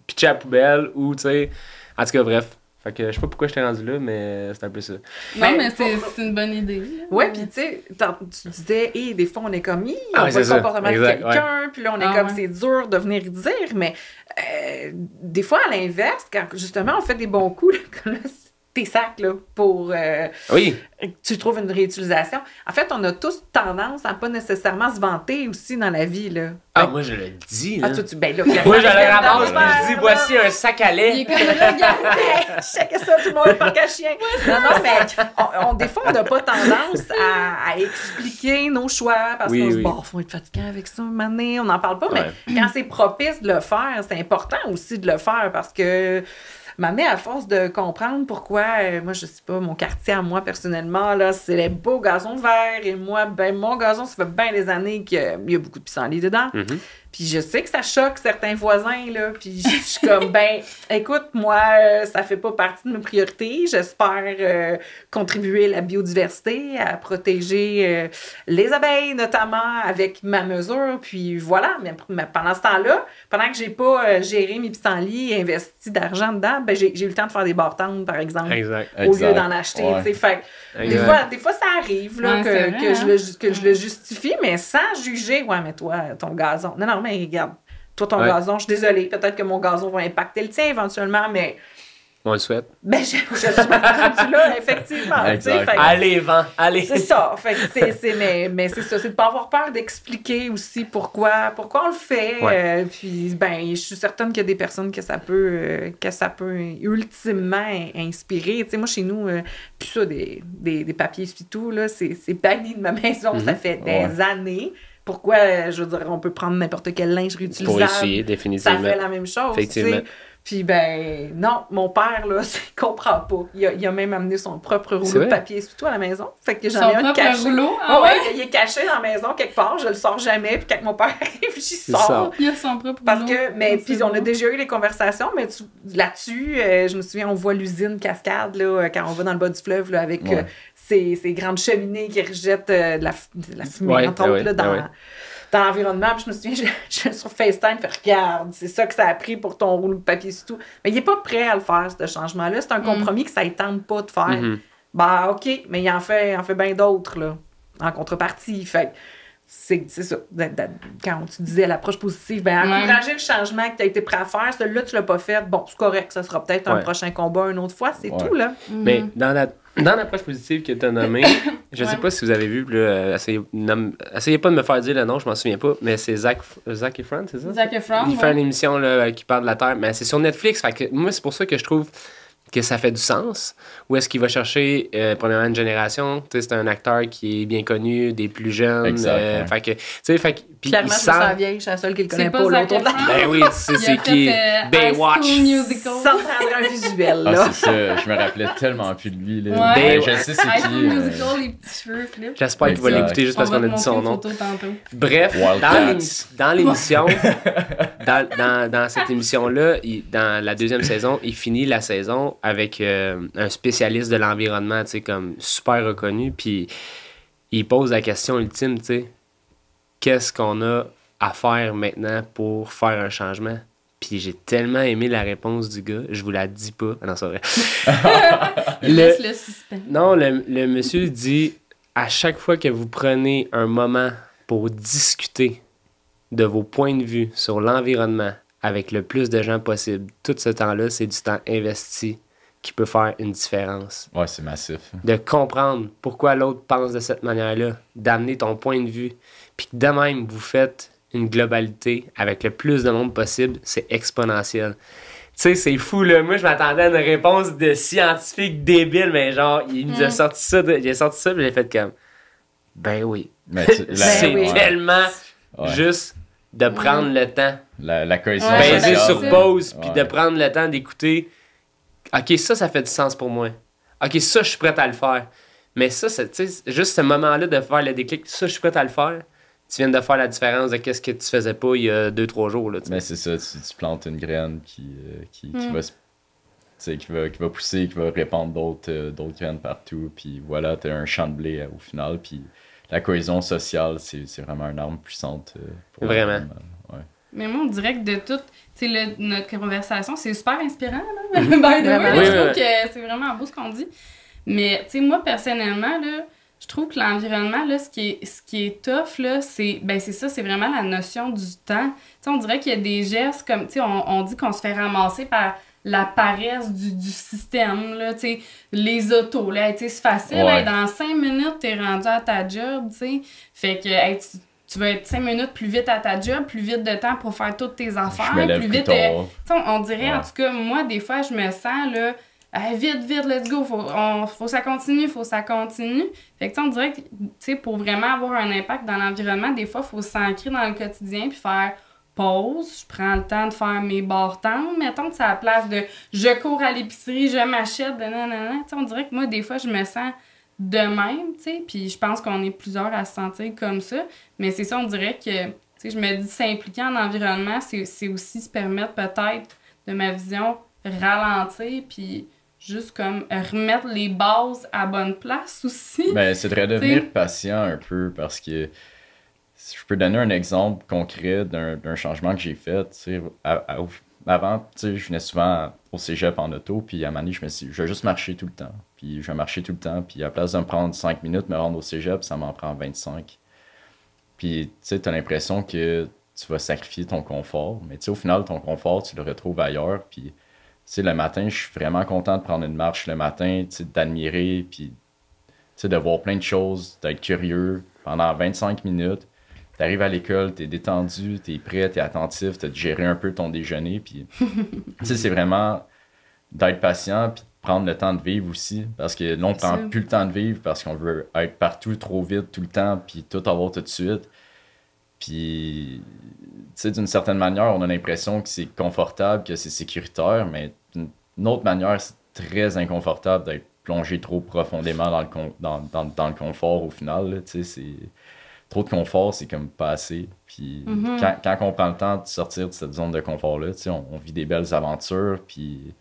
pitché à la poubelle ou, tu sais, en tout cas, bref. Fait que je sais pas pourquoi je t'ai rendu là, mais c'est un peu ça. Non, mais c'est une bonne idée. Ouais, puis tu sais, tu disais, des fois, on est comme, Ah on ouais, voit le c'est ça. comportement de Exact, quelqu'un, puis là, on est Ah comme, ouais. c'est dur de venir dire, mais des fois, à l'inverse, quand justement, on fait des bons coups, là, comme là, tes sacs, là, pour Oui. que tu trouves une réutilisation. En fait, on a tous tendance à pas nécessairement se vanter aussi dans la vie, là. Ah, moi, je le dis, là. Ah, toi, ben là, Moi, je le regarde, ramasse, regarde, puis je dis, voici un sac à Il lait. est comme regarde. Check ça, tout le monde est parc à chien. Non, mais des fois, on n'a pas tendance à expliquer nos choix parce Oui, qu'on se oui. dit, bon, faut être fatiguant avec ça, un moment donné, on n'en parle pas. Ouais. Mais quand c'est propice de le faire, c'est important aussi de le faire parce que m'amener à force de comprendre pourquoi, moi, je sais pas, mon quartier à moi, personnellement, là, c'est les beaux gazons verts et moi, ben, mon gazon, ça fait bien des années qu'il y a beaucoup de pissenlit dedans. Mhm. Puis je sais que ça choque certains voisins, là. Puis je suis comme, ben, écoute, moi, ça fait pas partie de mes priorités. J'espère contribuer à la biodiversité, à protéger les abeilles, notamment, avec ma mesure. Puis voilà. Mais pendant ce temps-là, pendant que j'ai pas géré mes pissenlits et investi d'argent dedans, ben, j'ai eu le temps de faire des bartendes, par exemple. Exact. Au lieu Exact. d'en acheter, Ouais. tu sais. Fait que Exact. des fois, ça arrive là, Ouais, c'est vrai, que hein? je le justifie, mais sans juger. Ouais, mais toi, ton gazon. Non, mais regarde, toi, ton Ouais. gazon, je suis désolée. Peut-être que mon gazon va impacter le tien éventuellement, mais On le souhaite. ben, je suis rendu là, effectivement. tu sais. Exact. Fait que Allez, vent, allez. c'est ça. Fait que mais c'est ça. C'est de pas avoir peur d'expliquer aussi pourquoi on le fait. Ouais. Puis, ben, je suis certaine qu'il y a des personnes que ça peut ultimement inspirer. Tu sais, moi, chez nous, puis ça, des papiers et tout, là, c'est banni de ma maison. Ça fait des années. Pourquoi, je veux dire, on peut prendre n'importe quel linge Pour réutilisable. essayer, Ça définitivement. fait la même chose, tu Effectivement. sais. Puis ben, non, mon père, là, il comprend pas. Il a même amené son propre C'est rouleau de vrai? papier essuie-tout à la maison. Fait que j'en Son ai un propre caché. rouleau? Ah Ah ouais, ouais? il est caché dans la maison quelque part. Je le sors jamais. Puis quand mon père arrive, j'y ça. sors. Il a son propre Parce rouleau. que, mais Ah, puis c'est on a bon. déjà eu des conversations, mais là-dessus, je me souviens, on voit l'usine Cascade, là, quand on va dans le bas du fleuve, là, avec Ouais. ces grandes cheminées qui rejettent de la fumée, Ouais, entre autres, ouais, là, dans, ouais. dans l'environnement. Puis je me souviens, je sur FaceTime, regarde, c'est ça que ça a pris pour ton rouleau de papier sur tout. Mais il n'est pas prêt à le faire, ce changement-là. C'est un compromis que ça ne tente pas de faire. Mhm. Bah, OK, mais il en fait bien d'autres, là, en contrepartie. Fait que c'est ça. Quand tu disais l'approche positive, ben, Ouais. encourager le changement que tu as été prêt à faire, celui-là, tu l'as pas fait. Bon, c'est correct, ça sera peut-être un Ouais. prochain combat une autre fois, c'est Ouais. tout, là. Mais dans l'approche positive que tu as nommée, je sais Ouais. pas si vous avez vu, là, essayez pas de me faire dire le nom, je m'en souviens pas, mais c'est Zac Efron, c'est ça? Zac Efron, Il fait ouais. une émission là, qui parle de la Terre, mais c'est sur Netflix. Fait que moi, c'est pour ça que je trouve que ça fait du sens. Où est-ce qu'il va chercher, premièrement, une génération? Tu sais, c'est un acteur qui est bien connu, des plus jeunes. Exact, ouais. Fait que, tu sais, puis Clairement, il je sent... me sens vieille, je suis la seule qui le connaît C'est pas. pas Zac l'autre de la- Efron? Ben oui, tu sais, Il a c'est fait, qui? High Baywatch. School Musical. Sans prendre un visuel, Ah, là. c'est ça. Je me rappelais tellement plus de lui. Là. Ouais. Ben, je sais c'est High qui. School Musical, les petits cheveux, Flip. J'espère qu'il va Exact. l'écouter juste parce On va qu'on a te dit son montrer une nom. photo tantôt. Bref, Wildcats. dans l'émission, dans cette émission-là, dans la deuxième saison, il finit la saison avec un spécialiste de l'environnement, tu sais, comme super reconnu, puis il pose la question ultime, tu sais, qu'est-ce qu'on a à faire maintenant pour faire un changement? Puis j'ai tellement aimé la réponse du gars, je vous la dis pas. Ah non, c'est vrai. Laisse le suspense. Non, le monsieur dit, à chaque fois que vous prenez un moment pour discuter de vos points de vue sur l'environnement avec le plus de gens possible, tout ce temps-là, c'est du temps investi qui peut faire une différence. Ouais, c'est massif. De comprendre pourquoi l'autre pense de cette manière-là, d'amener ton point de vue, puis que de même, vous faites une globalité avec le plus de monde possible, c'est exponentiel. Tu sais, c'est fou, là. Moi, je m'attendais à une réponse de scientifique débile, mais genre, il nous a sorti ça, j'ai sorti ça, puis j'ai fait comme, ben oui. Mais C'est oui. tellement juste de prendre le temps, la cohésion peser sociale. sur pause, puis Ouais. de prendre le temps d'écouter. OK, ça fait du sens pour moi. OK, ça, je suis prêt à le faire. Mais ça, tu sais, juste ce moment-là de faire le déclic, ça, je suis prêt à le faire. Tu viens de faire la différence de qu'est-ce que tu faisais pas il y a 2-3 jours. Là, Mais c'est ça, tu plantes une graine qui va tu sais, qui va pousser, qui va répandre d'autres graines partout, puis voilà, t'as un champ de blé au final, puis la cohésion sociale, c'est vraiment une arme puissante pour Vraiment. l'environnement. Ouais. Mais moi, on dirait que de toute notre conversation, c'est super inspirant, là. By the way, là, Oui, je oui, trouve oui. que c'est vraiment beau ce qu'on dit. Mais, tu sais, moi, personnellement, là, je trouve que l'environnement, là, ce qui est tough, là, c'est ça, c'est vraiment la notion du temps. Tu sais, on dirait qu'il y a des gestes comme, tu sais, on dit qu'on se fait ramasser par la paresse du système, là, tu sais, les autos, là, tu sais, c'est facile, Ouais. là, dans 5 minutes, t'es rendu à ta job, tu sais, fait que, hey, tu vas être 5 minutes plus vite à ta job, plus vite de temps pour faire toutes tes affaires, Je me lève plus plus vite, tard. tu sais, on dirait, Ouais. en tout cas, moi, des fois, je me sens, là, hey, vite, let's go, faut ça continue. Fait que, tu sais, on dirait que, tu sais, pour vraiment avoir un impact dans l'environnement, des fois, il faut s'ancrer dans le quotidien puis faire pause, je prends le temps de faire mes bartendes, mettons que c'est à la place de je cours à l'épicerie, je m'achète, de nanana. Tu sais, on dirait que moi, des fois, je me sens de même, tu sais, puis je pense qu'on est plusieurs à se sentir comme ça, mais c'est ça, on dirait que, tu sais, je me dis, s'impliquer en environnement, c'est aussi se permettre peut-être, de ma vision, ralentir, puis juste comme remettre les bases à bonne place aussi. Ben, c'est de redevenir patient un peu parce que si je peux donner un exemple concret d'un changement que j'ai fait. Tu sais, avant, tu sais, je venais souvent au cégep en auto, puis à un moment donné, je me suis dit, je vais juste marcher tout le temps. Puis je vais marcher tout le temps, puis à la place de me prendre 5 minutes, me rendre au cégep, ça m'en prend 25. Puis tu sais, t'as l'impression que tu vas sacrifier ton confort, mais tu sais, au final, ton confort, tu le retrouves ailleurs, puis tu sais, le matin, je suis vraiment content de prendre une marche le matin, tu sais, d'admirer, puis tu sais, de voir plein de choses, d'être curieux pendant 25 minutes. T'arrives à l'école, t'es détendu, t'es prêt, t'es attentif, t'as géré un peu ton déjeuner, puis tu sais, c'est vraiment d'être patient, puis de prendre le temps de vivre aussi, parce que là, on prend plus le temps de vivre parce qu'on veut être partout trop vite tout le temps, puis tout avoir tout de suite. Puis, tu sais, d'une certaine manière, on a l'impression que c'est confortable, que c'est sécuritaire, mais d'une autre manière, c'est très inconfortable d'être plongé trop profondément dans le confort au final, là, tu sais, c'est... Trop de confort, c'est comme pas assez. Puis quand on prend le temps de sortir de cette zone de confort-là, tu sais, on vit des belles aventures, puis tu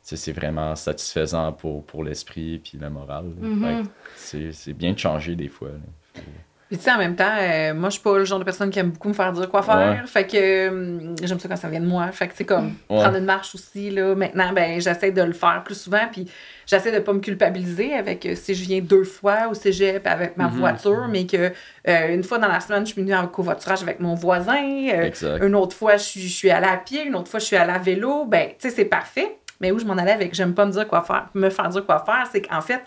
sais, c'est vraiment satisfaisant pour l'esprit puis le moral. Fait que c'est bien de changer des fois. Là. Puis tu sais, en même temps, moi, je suis pas le genre de personne qui aime beaucoup me faire dire quoi faire. Ouais. Fait que j'aime ça quand ça vient de moi. Fait que c'est comme prendre une marche aussi, là. Maintenant, ben j'essaie de le faire plus souvent, puis j'essaie de pas me culpabiliser avec si je viens 2 fois au cégep avec ma voiture, mais que une fois dans la semaine, je suis venue en covoiturage avec mon voisin. Une autre fois, je suis allée à pied. Une autre fois, je suis allée à vélo. Ben, tu sais, c'est parfait. Mais où je m'en allais avec j'aime pas me dire quoi faire, me faire dire quoi faire, c'est qu'en fait,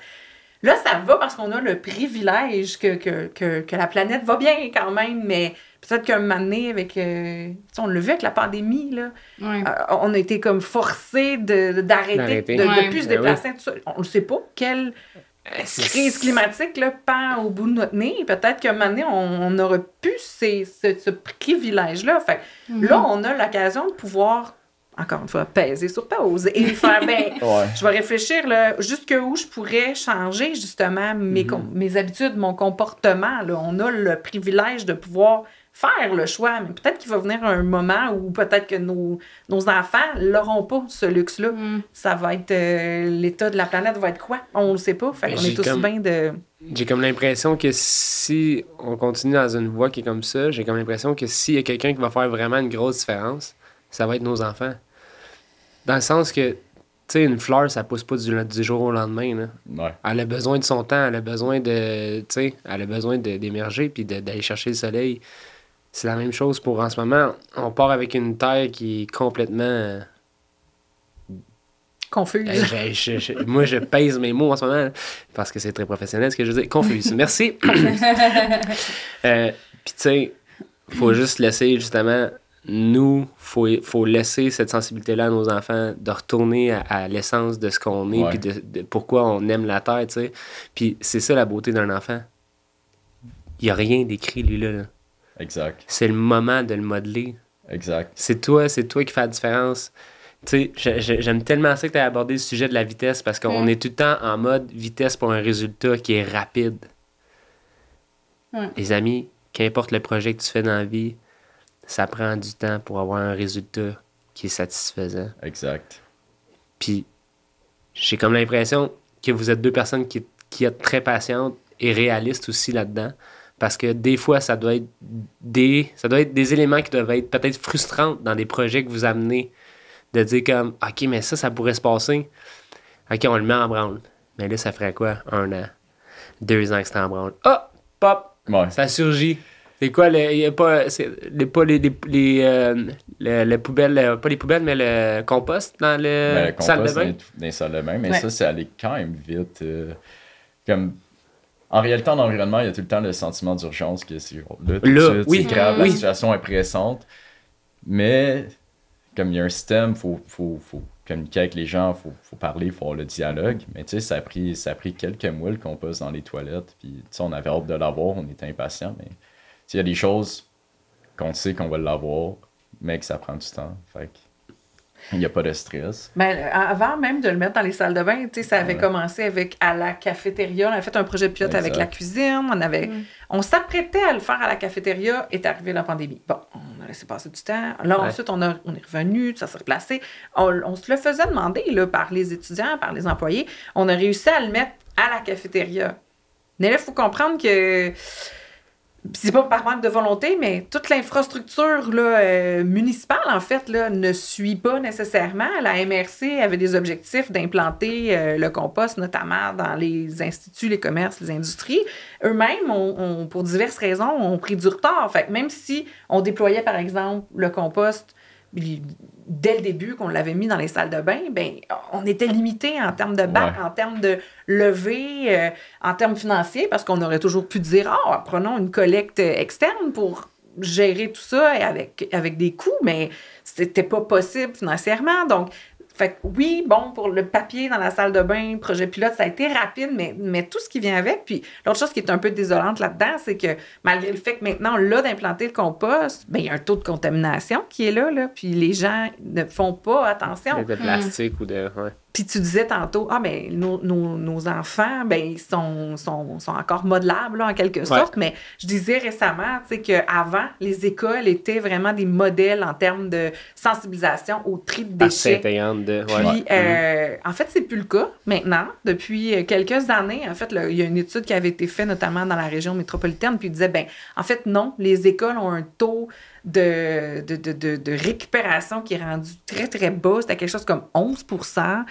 là, ça va parce qu'on a le privilège que la planète va bien quand même, mais peut-être qu'un moment donné, avec... on l'a vu avec la pandémie, là, on a été comme forcés d'arrêter, de plus se déplacer. Tout ça. On ne sait pas quelle crise climatique là, pend au bout de notre nez. Peut-être qu'un moment donné, on aurait pu ce privilège-là. Fait là, on a l'occasion de pouvoir... encore une fois, peser sur pause et faire, je vais réfléchir là, jusqu'où je pourrais changer justement mes habitudes, mon comportement. Là. On a le privilège de pouvoir faire le choix. Mais peut-être qu'il va venir un moment où peut-être que nos enfants n'auront pas ce luxe-là. Ça va être... l'état de la planète va être quoi? On le sait pas. Fait qu'on est tous bien de... J'ai comme l'impression que si on continue dans une voie qui est comme ça, j'ai comme l'impression que s'il y a quelqu'un qui va faire vraiment une grosse différence, ça va être nos enfants. Dans le sens que, tu sais, une fleur, ça pousse pas du jour au lendemain, là. Ouais. Elle a besoin de son temps, elle a besoin de, tu sais, elle a besoin d'émerger puis d'aller chercher le soleil. C'est la même chose pour en ce moment. On part avec une terre qui est complètement... confuse. Moi, je pèse mes mots en ce moment là, parce que c'est très professionnel ce que je veux dire. Confuse. Merci. Puis, tu sais, faut juste laisser, justement, faut laisser cette sensibilité-là à nos enfants, de retourner à l'essence de ce qu'on est, puis de pourquoi on aime la terre, tu sais. Puis c'est ça la beauté d'un enfant. Il n'y a rien d'écrit, lui-là. Exact. C'est le moment de le modeler. Exact. C'est toi qui fais la différence. Tu sais, j'aime tellement ça que tu as abordé le sujet de la vitesse parce qu'on est tout le temps en mode vitesse pour un résultat qui est rapide. Les amis, qu'importe le projet que tu fais dans la vie, ça prend du temps pour avoir un résultat qui est satisfaisant. Exact. Puis, j'ai comme l'impression que vous êtes deux personnes qui êtes très patientes et réalistes aussi là-dedans. Parce que des fois, ça doit être des éléments qui doivent être peut-être frustrants dans des projets que vous amenez. De dire comme, OK, mais ça pourrait se passer. OK, on le met en branle. Mais là, ça ferait quoi? 1 an. 2 ans que c'est en branle. Oh! Pop! Ouais. Ça surgit. C'est quoi? Il n'y a pas, les poubelles, pas les poubelles, mais le compost dans le salle de bain? Dans les salles de bain, mais ça, c'est allé quand même vite. En réalité, en environnement, il y a tout le temps le sentiment d'urgence que c'est là, tout de suite, c'est grave, la situation est pressante. Mais comme il y a un système, il faut communiquer avec les gens, il faut parler, il faut avoir le dialogue. Mais tu sais, ça a pris quelques mois le compost dans les toilettes. Puis tu sais, on avait hâte de l'avoir, on était impatients. Mais il y a des choses qu'on sait qu'on va l'avoir, mais que ça prend du temps. Fait que il n'y a pas de stress. Ben, avant même de le mettre dans les salles de bain, tu sais, ça avait commencé avec à la cafétéria. On avait fait un projet pilote avec la cuisine. On s'apprêtait à le faire à la cafétéria. Est arrivée la pandémie. Bon, on a laissé passer du temps. Là, ensuite, on est revenu, ça s'est replacé. On se le faisait demander là, par les étudiants, par les employés. On a réussi à le mettre à la cafétéria. Mais là, il faut comprendre que... c'est pas par manque de volonté, mais toute l'infrastructure là, municipale, en fait, là, ne suit pas nécessairement. La MRC avait des objectifs d'implanter le compost, notamment dans les instituts, les commerces, les industries. Eux-mêmes, pour diverses raisons, ont pris du retard. Fait que même si on déployait, par exemple, le compost dès le début qu'on l'avait mis dans les salles de bain, ben on était limité en termes de bac, en termes de levée, en termes financiers, parce qu'on aurait toujours pu dire « prenons une collecte externe pour gérer tout ça avec des coûts », mais c'était pas possible financièrement. Donc, fait que oui, bon, pour le papier dans la salle de bain, projet pilote, ça a été rapide, mais tout ce qui vient avec. Puis l'autre chose qui est un peu désolante là-dedans, c'est que malgré le fait que maintenant, là, d'implanter le compost, ben il y a un taux de contamination qui est là, puis les gens ne font pas attention. De plastique ou de... Ouais. Puis tu disais tantôt, ben nos enfants, ben ils sont encore modelables, là, en quelque sorte, mais je disais récemment, tu sais, qu'avant, les écoles étaient vraiment des modèles en termes de sensibilisation au tri de déchets. Puis, en fait, c'est plus le cas maintenant. Depuis quelques années, en fait, il y a une étude qui avait été faite, notamment dans la région métropolitaine, puis il disait, ben en fait, non, les écoles ont un taux de récupération qui est rendu très, très bas. C'était quelque chose comme 11%.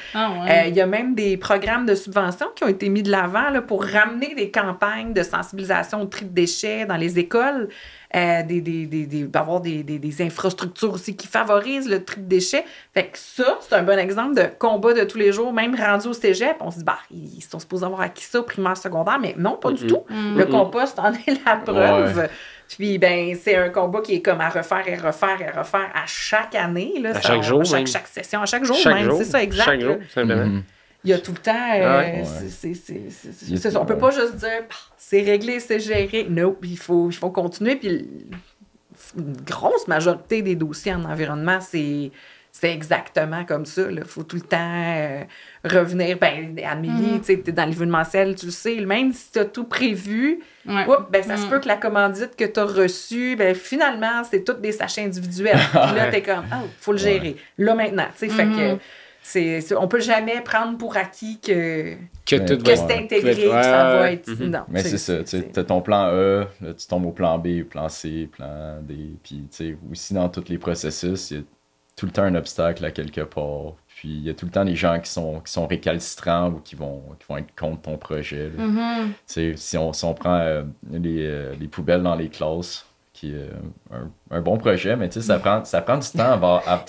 Il y a même des programmes de subvention qui ont été mis de l'avant là, pour ramener des campagnes de sensibilisation au tri de déchets dans les écoles. D'avoir des infrastructures aussi qui favorisent le tri de déchets. Fait que ça, c'est un bon exemple de combat de tous les jours, même rendu au cégep. On se dit, ils sont supposés avoir acquis ça au primaire, secondaire, mais non, pas du tout. Le compost en est la preuve. Ouais. Puis, ben, c'est un combat qui est comme à refaire et refaire et refaire à chaque année. Là, à chaque jour, chaque session, à chaque jour même. C'est ça, exact. Chaque jour, simplement. Il y a tout le temps... c'est ça. On peut pas juste dire « c'est réglé, c'est géré ». Non, il faut continuer. Puis une grosse majorité des dossiers en environnement, c'est c'est exactement comme ça. Il faut tout le temps revenir. Ben, Amélie, tu sais, t'es dans l'événementiel, tu le sais, même si tu as tout prévu, ça se peut que la commandite que tu as reçue, ben, finalement, c'est toutes des sachets individuels. Puis là, t'es comme, faut le gérer. Là, maintenant, tu sais, fait que on peut jamais prendre pour acquis que c'est intégré, que ça va être... Non, mais c'est ça, tu as ton plan A, là, tu tombes au plan B, plan C, plan D, puis tu sais, aussi dans tous les processus, il y a tout le temps un obstacle à quelque part. Puis il y a tout le temps des gens qui sont récalcitrants ou qui vont être contre ton projet. Si on prend les poubelles dans les classes, qui est un bon projet, mais tu sais, ça prend du temps à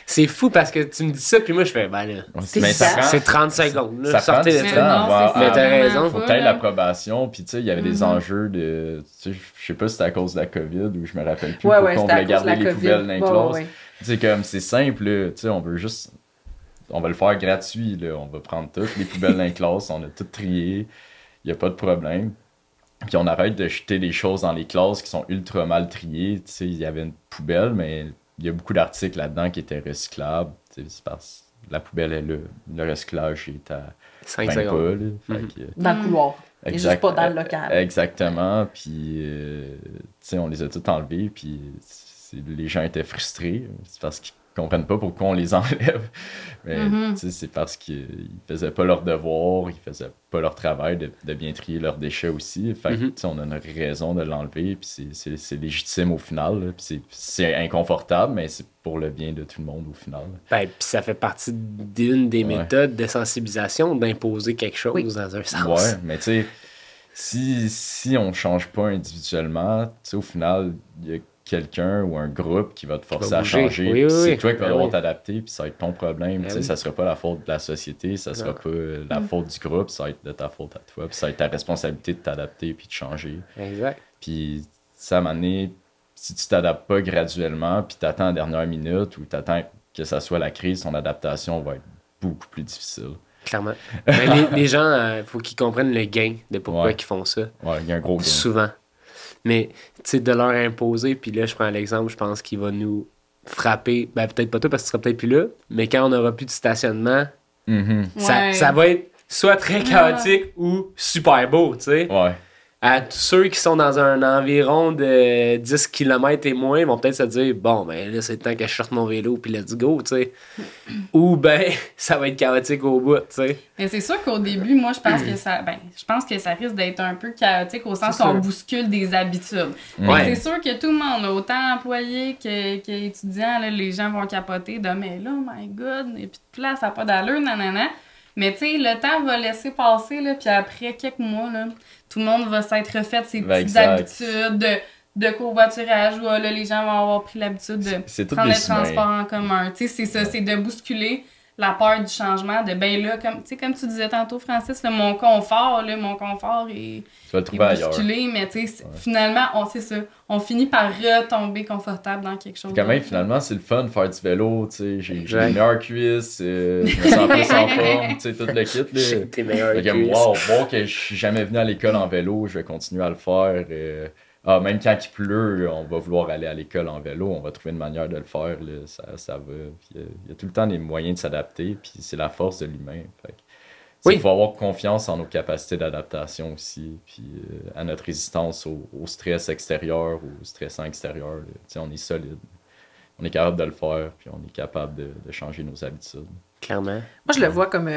c'est fou parce que tu me dis ça, puis moi je fais, ben là, c'est 30 secondes. Là, ça prend du temps mais t'as raison. Faut que t'aies l'approbation, puis tu sais, il y avait des enjeux de... Je sais pas si c'était à cause de la COVID ou je me rappelle plus pourquoi on voulait garder les poubelles dans les classes. C'est comme, c'est simple, là, tu sais, on va le faire gratuit, là. On va prendre toutes les poubelles dans les classes, on a tout trié, il n'y a pas de problème. Puis on arrête de jeter des choses dans les classes qui sont ultra mal triées. Tu sais, il y avait une poubelle, mais il y a beaucoup d'articles là-dedans qui étaient recyclables. Tu sais, c'est parce que la poubelle est là. Le recyclage est à 5 secondes. Dans le couloir. Et juste pas dans le local. Exactement. Puis, tu sais, on les a tous enlevés. Puis les gens étaient frustrés. C'est parce qu'ils comprennent pas pourquoi on les enlève. Mais c'est parce qu'ils faisaient pas leur devoir, ils faisaient pas leur travail de bien trier leurs déchets aussi. Fait que, on a une raison de l'enlever, puis c'est légitime au final. Là, puis c'est inconfortable, mais c'est pour le bien de tout le monde au final. Ben, puis ça fait partie d'une des méthodes de sensibilisation, d'imposer quelque chose dans un sens. Ouais, mais tu sais, si on change pas individuellement, tu sais, au final, il y a quelqu'un ou un groupe qui va te forcer à changer. C'est toi qui vas devoir t'adapter, puis ça va être ton problème. Ça sera pas la faute de la société, ça sera pas la faute du groupe, ça va être de ta faute à toi, puis ça va être ta responsabilité de t'adapter puis de changer. Exact. Puis ça, à un moment donné, si tu t'adaptes pas graduellement, puis t'attends la dernière minute ou t'attends que ça soit la crise, ton adaptation va être beaucoup plus difficile. Clairement. Ben, les gens, faut qu'ils comprennent le gain de pourquoi ils font ça. Ouais, il y a un gros gain. Souvent. Mais, tu sais, de leur imposer, puis là, je prends l'exemple, je pense qu'il va nous frapper, ben peut-être pas toi parce que tu seras peut-être plus là, mais quand on n'aura plus de stationnement, ça va être soit très chaotique ou super beau, tu sais. Ouais. À tous ceux qui sont dans un environ de 10 km et moins, vont peut-être se dire, bon, ben là, c'est le temps que je sorte mon vélo, puis let's go, tu sais. Ou ben, ça va être chaotique au bout, tu sais. Mais c'est sûr qu'au début, moi, je pense que ça risque d'être un peu chaotique au sens où on bouscule des habitudes. C'est sûr que tout le monde, autant employé qu'étudiant, les gens vont capoter de, mais là, my God, et puis de place, ça n'a pas d'allure, nanana. Mais tu sais, le temps va laisser passer, là, puis après quelques mois, là, tout le monde va s'être refait ses petites habitudes de covoiturage où là, les gens vont avoir pris l'habitude de prendre le transport en commun. Tu sais, c'est ça, c'est de bousculer la peur du changement, de ben là, comme tu disais tantôt, Francis, là, mon confort est bousculé, mais tu sais, finalement, on finit par retomber confortable dans quelque chose. Quand même, finalement, c'est le fun de faire du vélo, tu sais, j'ai les meilleures cuisses, je me sens plus en forme, tu sais, tout le kit, là. J'ai tes meilleures cuisses. Moi, que je suis jamais venu à l'école en vélo, je vais continuer à le faire. Même quand il pleut, on va vouloir aller à l'école en vélo, on va trouver une manière de le faire, là, ça va. Il y a tout le temps des moyens de s'adapter, puis c'est la force de l'humain. Il faut avoir confiance en nos capacités d'adaptation aussi, puis à notre résistance au stress extérieur, au stressant extérieur. On est solide, on est capable de le faire, puis on est capable de changer nos habitudes. Clairement. Moi, je le vois comme...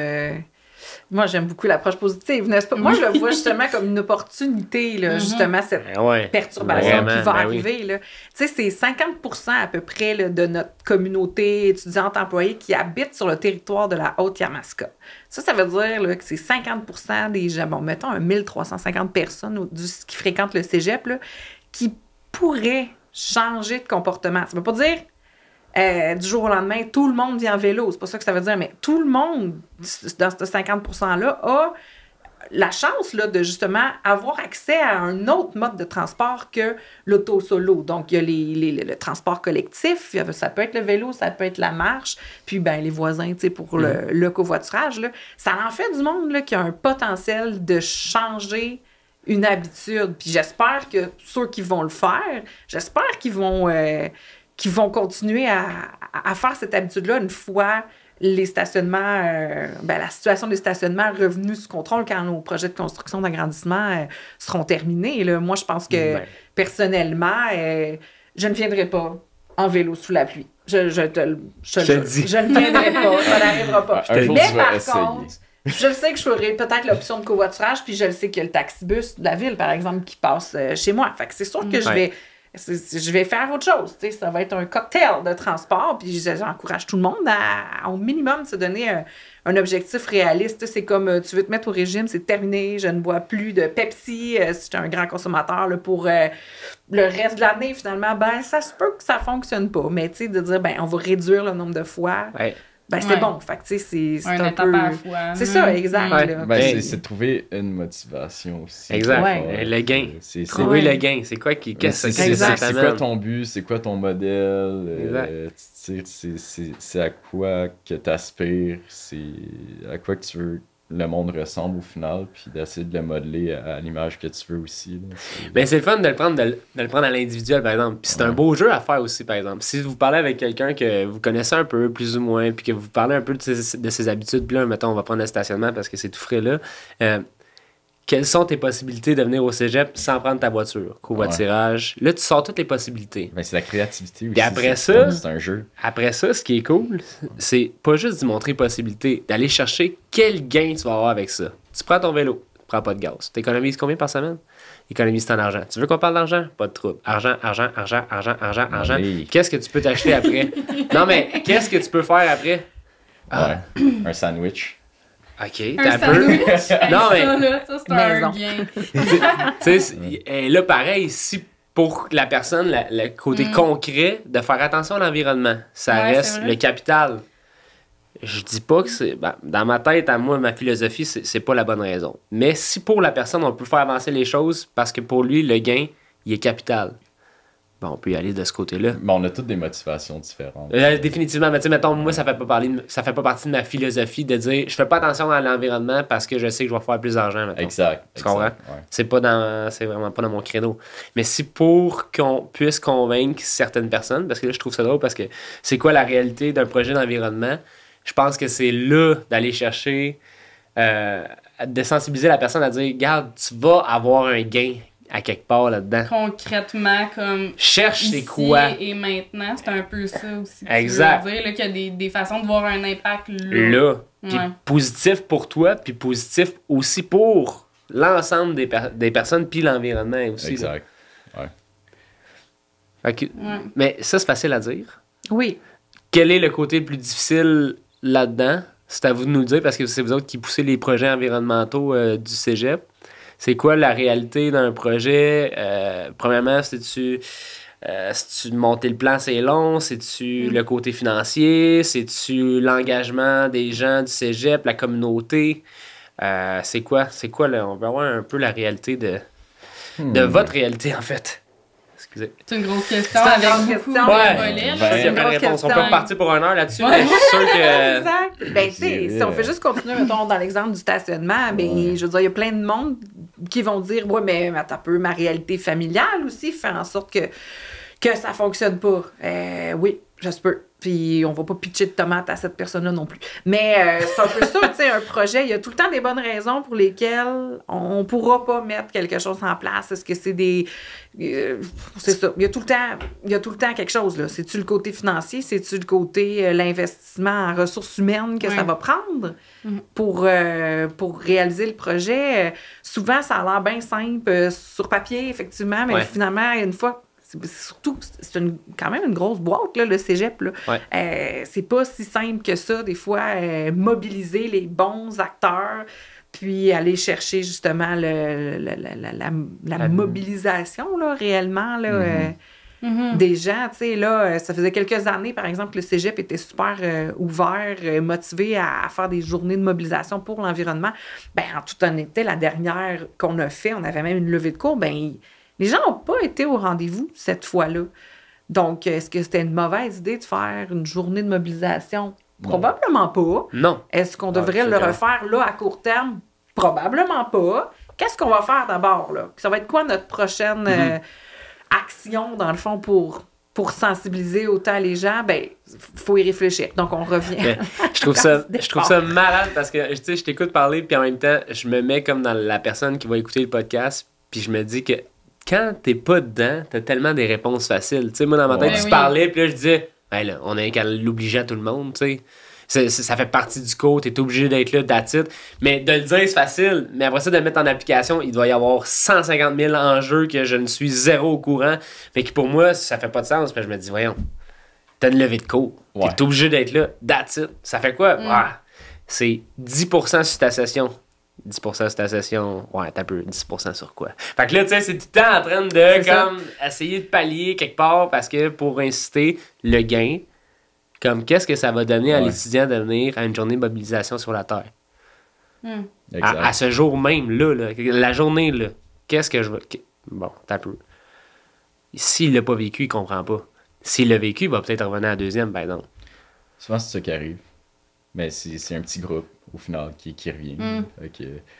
Moi, j'aime beaucoup l'approche positive, n'est-ce pas? Moi, je le vois justement comme une opportunité, là, justement, cette perturbation qui va arriver. Là. Tu sais, c'est 50% à peu près là, de notre communauté étudiante employée qui habite sur le territoire de la Haute-Yamaska. Ça veut dire là, que c'est 50% des gens, bon, mettons 1350 personnes qui fréquentent le cégep, là, qui pourraient changer de comportement. Ça veut pas dire du jour au lendemain, tout le monde vient en vélo. C'est pas ça que ça veut dire, mais tout le monde, dans ce 50%-là, a la chance là, de justement avoir accès à un autre mode de transport que l'auto solo. Donc, il y a le transport collectif, ça peut être le vélo, ça peut être la marche, puis ben les voisins, tu sais, pour le covoiturage. Là, ça en fait du monde là, qui a un potentiel de changer une habitude. Puis j'espère que ceux qui vont le faire, j'espère qu'ils vont qui vont continuer à faire cette habitude-là une fois les stationnements, la situation des stationnements revenue sous contrôle quand nos projets de construction d'agrandissement seront terminés. Là. Moi, je pense que personnellement, je ne viendrai pas en vélo sous la pluie. Je ne viendrai pas, ça n'arrivera pas. Mais par contre, je sais que je ferai peut-être l'option de covoiturage, puis je le sais qu'il y a le taxibus de la ville, par exemple, qui passe chez moi. Fait que c'est sûr que je vais faire autre chose. T'sais, ça va être un cocktail de transport, puis j'encourage tout le monde à au minimum se donner un objectif réaliste. C'est comme tu veux te mettre au régime, c'est terminé, je ne bois plus de Pepsi, si j'étais un grand consommateur là, pour le reste de l'année, finalement, ça se peut que ça fonctionne pas. Mais tu sais, de dire, on va réduire le nombre de fois. Ouais. C'est bon. Fait que, tu sais, c'est un peu... à la fois. C'est ça, exact. Ouais. C'est trouver une motivation aussi. Exact. Le gain. C'est trouver le gain. C'est quoi qui... C'est quoi ton but? C'est quoi ton modèle? C'est à quoi que tu aspires? C'est à quoi que tu veux le monde ressemble au final, puis d'essayer de le modeler à l'image que tu veux aussi. Mais c'est le fun de le prendre à l'individuel, par exemple. Puis c'est un beau jeu à faire aussi, par exemple. Si vous parlez avec quelqu'un que vous connaissez un peu, plus ou moins, puis que vous parlez un peu de ses habitudes, puis là, mettons, on va prendre le stationnement parce que c'est tout frais là. Quelles sont tes possibilités de venir au cégep sans prendre ta voiture? Covoiturage. Là, tu sors toutes les possibilités. C'est la créativité aussi. Puis après ça, c'est un jeu. Après ça, ce qui est cool, c'est pas juste d'y montrer possibilité, d'aller chercher quel gain tu vas avoir avec ça. Tu prends ton vélo, tu prends pas de gaz. Tu économises combien par semaine? Économises ton argent. Tu veux qu'on parle d'argent? Pas de trouble. Argent. Oui. Qu'est-ce que tu peux t'acheter après? Non, mais qu'est-ce que tu peux faire après? Un sandwich. OK, t'as peu. Non, mais. Ça, c'est un gain. Tu sais, là, pareil, si pour la personne, le côté concret de faire attention à l'environnement, ça reste le capital. Je dis pas que c'est. Dans ma tête, à moi, ma philosophie, c'est pas la bonne raison. Mais si pour la personne, on peut faire avancer les choses parce que pour lui, le gain, il est capital. On peut y aller de ce côté-là. Mais on a toutes des motivations différentes. Définitivement. Mais tu sais, mettons, moi, ça fait pas partie de ma philosophie de dire je fais pas attention à l'environnement parce que je sais que je vais faire plus d'argent. Mettons. Exact. Tu comprends? Ouais. C'est vraiment pas dans mon créneau. Mais si pour qu'on puisse convaincre certaines personnes, parce que là, je trouve ça drôle parce que c'est quoi la réalité d'un projet d'environnement? Je pense que c'est là d'aller chercher, de sensibiliser la personne à dire regarde, tu vas avoir un gain à quelque part là-dedans. Concrètement, comme cherche ici c'est quoi et maintenant, c'est un peu ça aussi. Exact. Tu veux dire là, qu'il y a des façons de voir un impact là. Puis positif pour toi, puis positif aussi pour l'ensemble des personnes, puis l'environnement aussi. Exact. Mais ça, c'est facile à dire. Oui. Quel est le côté le plus difficile là-dedans? C'est à vous de nous le dire, parce que c'est vous autres qui poussez les projets environnementaux du cégep. C'est quoi la réalité d'un projet? Premièrement, c'est-tu de monter le plan, c'est long? C'est-tu le côté financier? C'est-tu l'engagement des gens du cégep, la communauté? C'est quoi là? On veut avoir un peu la réalité de votre réalité, en fait. Excusez. C'est une grosse question avec beaucoup de volets. C'est une grosse question. On peut repartir pour 1 heure là-dessus, mais je suis sûr que... Exact. Si on fait juste continuer, mettons, dans l'exemple du stationnement, je veux dire, il y a plein de monde qui vont dire, mais attends un peu, ma réalité familiale aussi fait en sorte que ça fonctionne pas. Oui, je peux. Puis on va pas pitcher de tomates à cette personne-là non plus. Mais c'est un peu ça, tu sais, un projet, il y a tout le temps des bonnes raisons pour lesquelles on pourra pas mettre quelque chose en place. Est-ce que c'est des... c'est ça. Il y a tout le temps quelque chose, là. C'est-tu le côté financier? C'est-tu le côté l'investissement en ressources humaines que ça va prendre pour réaliser le projet? Souvent, ça a l'air bien simple sur papier, effectivement, mais finalement, une fois... C'est quand même une grosse boîte, là, le cégep. Là. C'est pas si simple que ça, des fois, mobiliser les bons acteurs, puis aller chercher justement la mobilisation, là, réellement, là, des gens. Tu sais, là, ça faisait quelques années, par exemple, que le cégep était super ouvert, motivé à faire des journées de mobilisation pour l'environnement. En toute honnêteté, la dernière qu'on a fait, on avait même une levée de cours, les gens n'ont pas été au rendez-vous cette fois-là. Donc, est-ce que c'était une mauvaise idée de faire une journée de mobilisation? Probablement pas. Non. Est-ce qu'on devrait le refaire là à court terme? Probablement pas. Qu'est-ce qu'on va faire d'abord, là? Ça va être quoi notre prochaine action, dans le fond, pour pour sensibiliser autant les gens, ben, faut y réfléchir. Donc, on revient. Mais je trouve ça malade parce que, tu sais, je t'écoute parler, puis en même temps, je me mets comme dans la personne qui va écouter le podcast, puis je me dis que quand t'es pas dedans, t'as tellement des réponses faciles. Tu sais, moi, dans ma tête, tu parlais, puis là, je disais, ben là, on a qu'à l'obliger à tout le monde, tu sais. Ça fait partie du cours, t'es obligé d'être là, that's it. Mais de le dire, c'est facile. Mais après ça, de le mettre en application, il doit y avoir 150 000 enjeux que je ne suis zéro au courant. Fait que pour moi, ça fait pas de sens. Puis je me dis, voyons, t'as une levée de cours. Ouais. T'es obligé d'être là, that's it. Ça fait quoi? C'est 10% sur ta session. 10% sur ta session, ouais, t'as peu 10% sur quoi? Fait que là, tu sais, c'est tout le temps en train de comme essayer de pallier quelque part parce que pour inciter le gain, comme qu'est-ce que ça va donner à l'étudiant de venir à une journée de mobilisation sur la Terre? À ce jour même, là, la journée, là, qu'est-ce que je veux... Bon, t'as peu. S'il l'a pas vécu, il comprend pas. S'il l'a vécu, il va peut-être revenir à la deuxième, ben non. Souvent, c'est ça qui arrive. Mais c'est un petit groupe, au final, qui revient.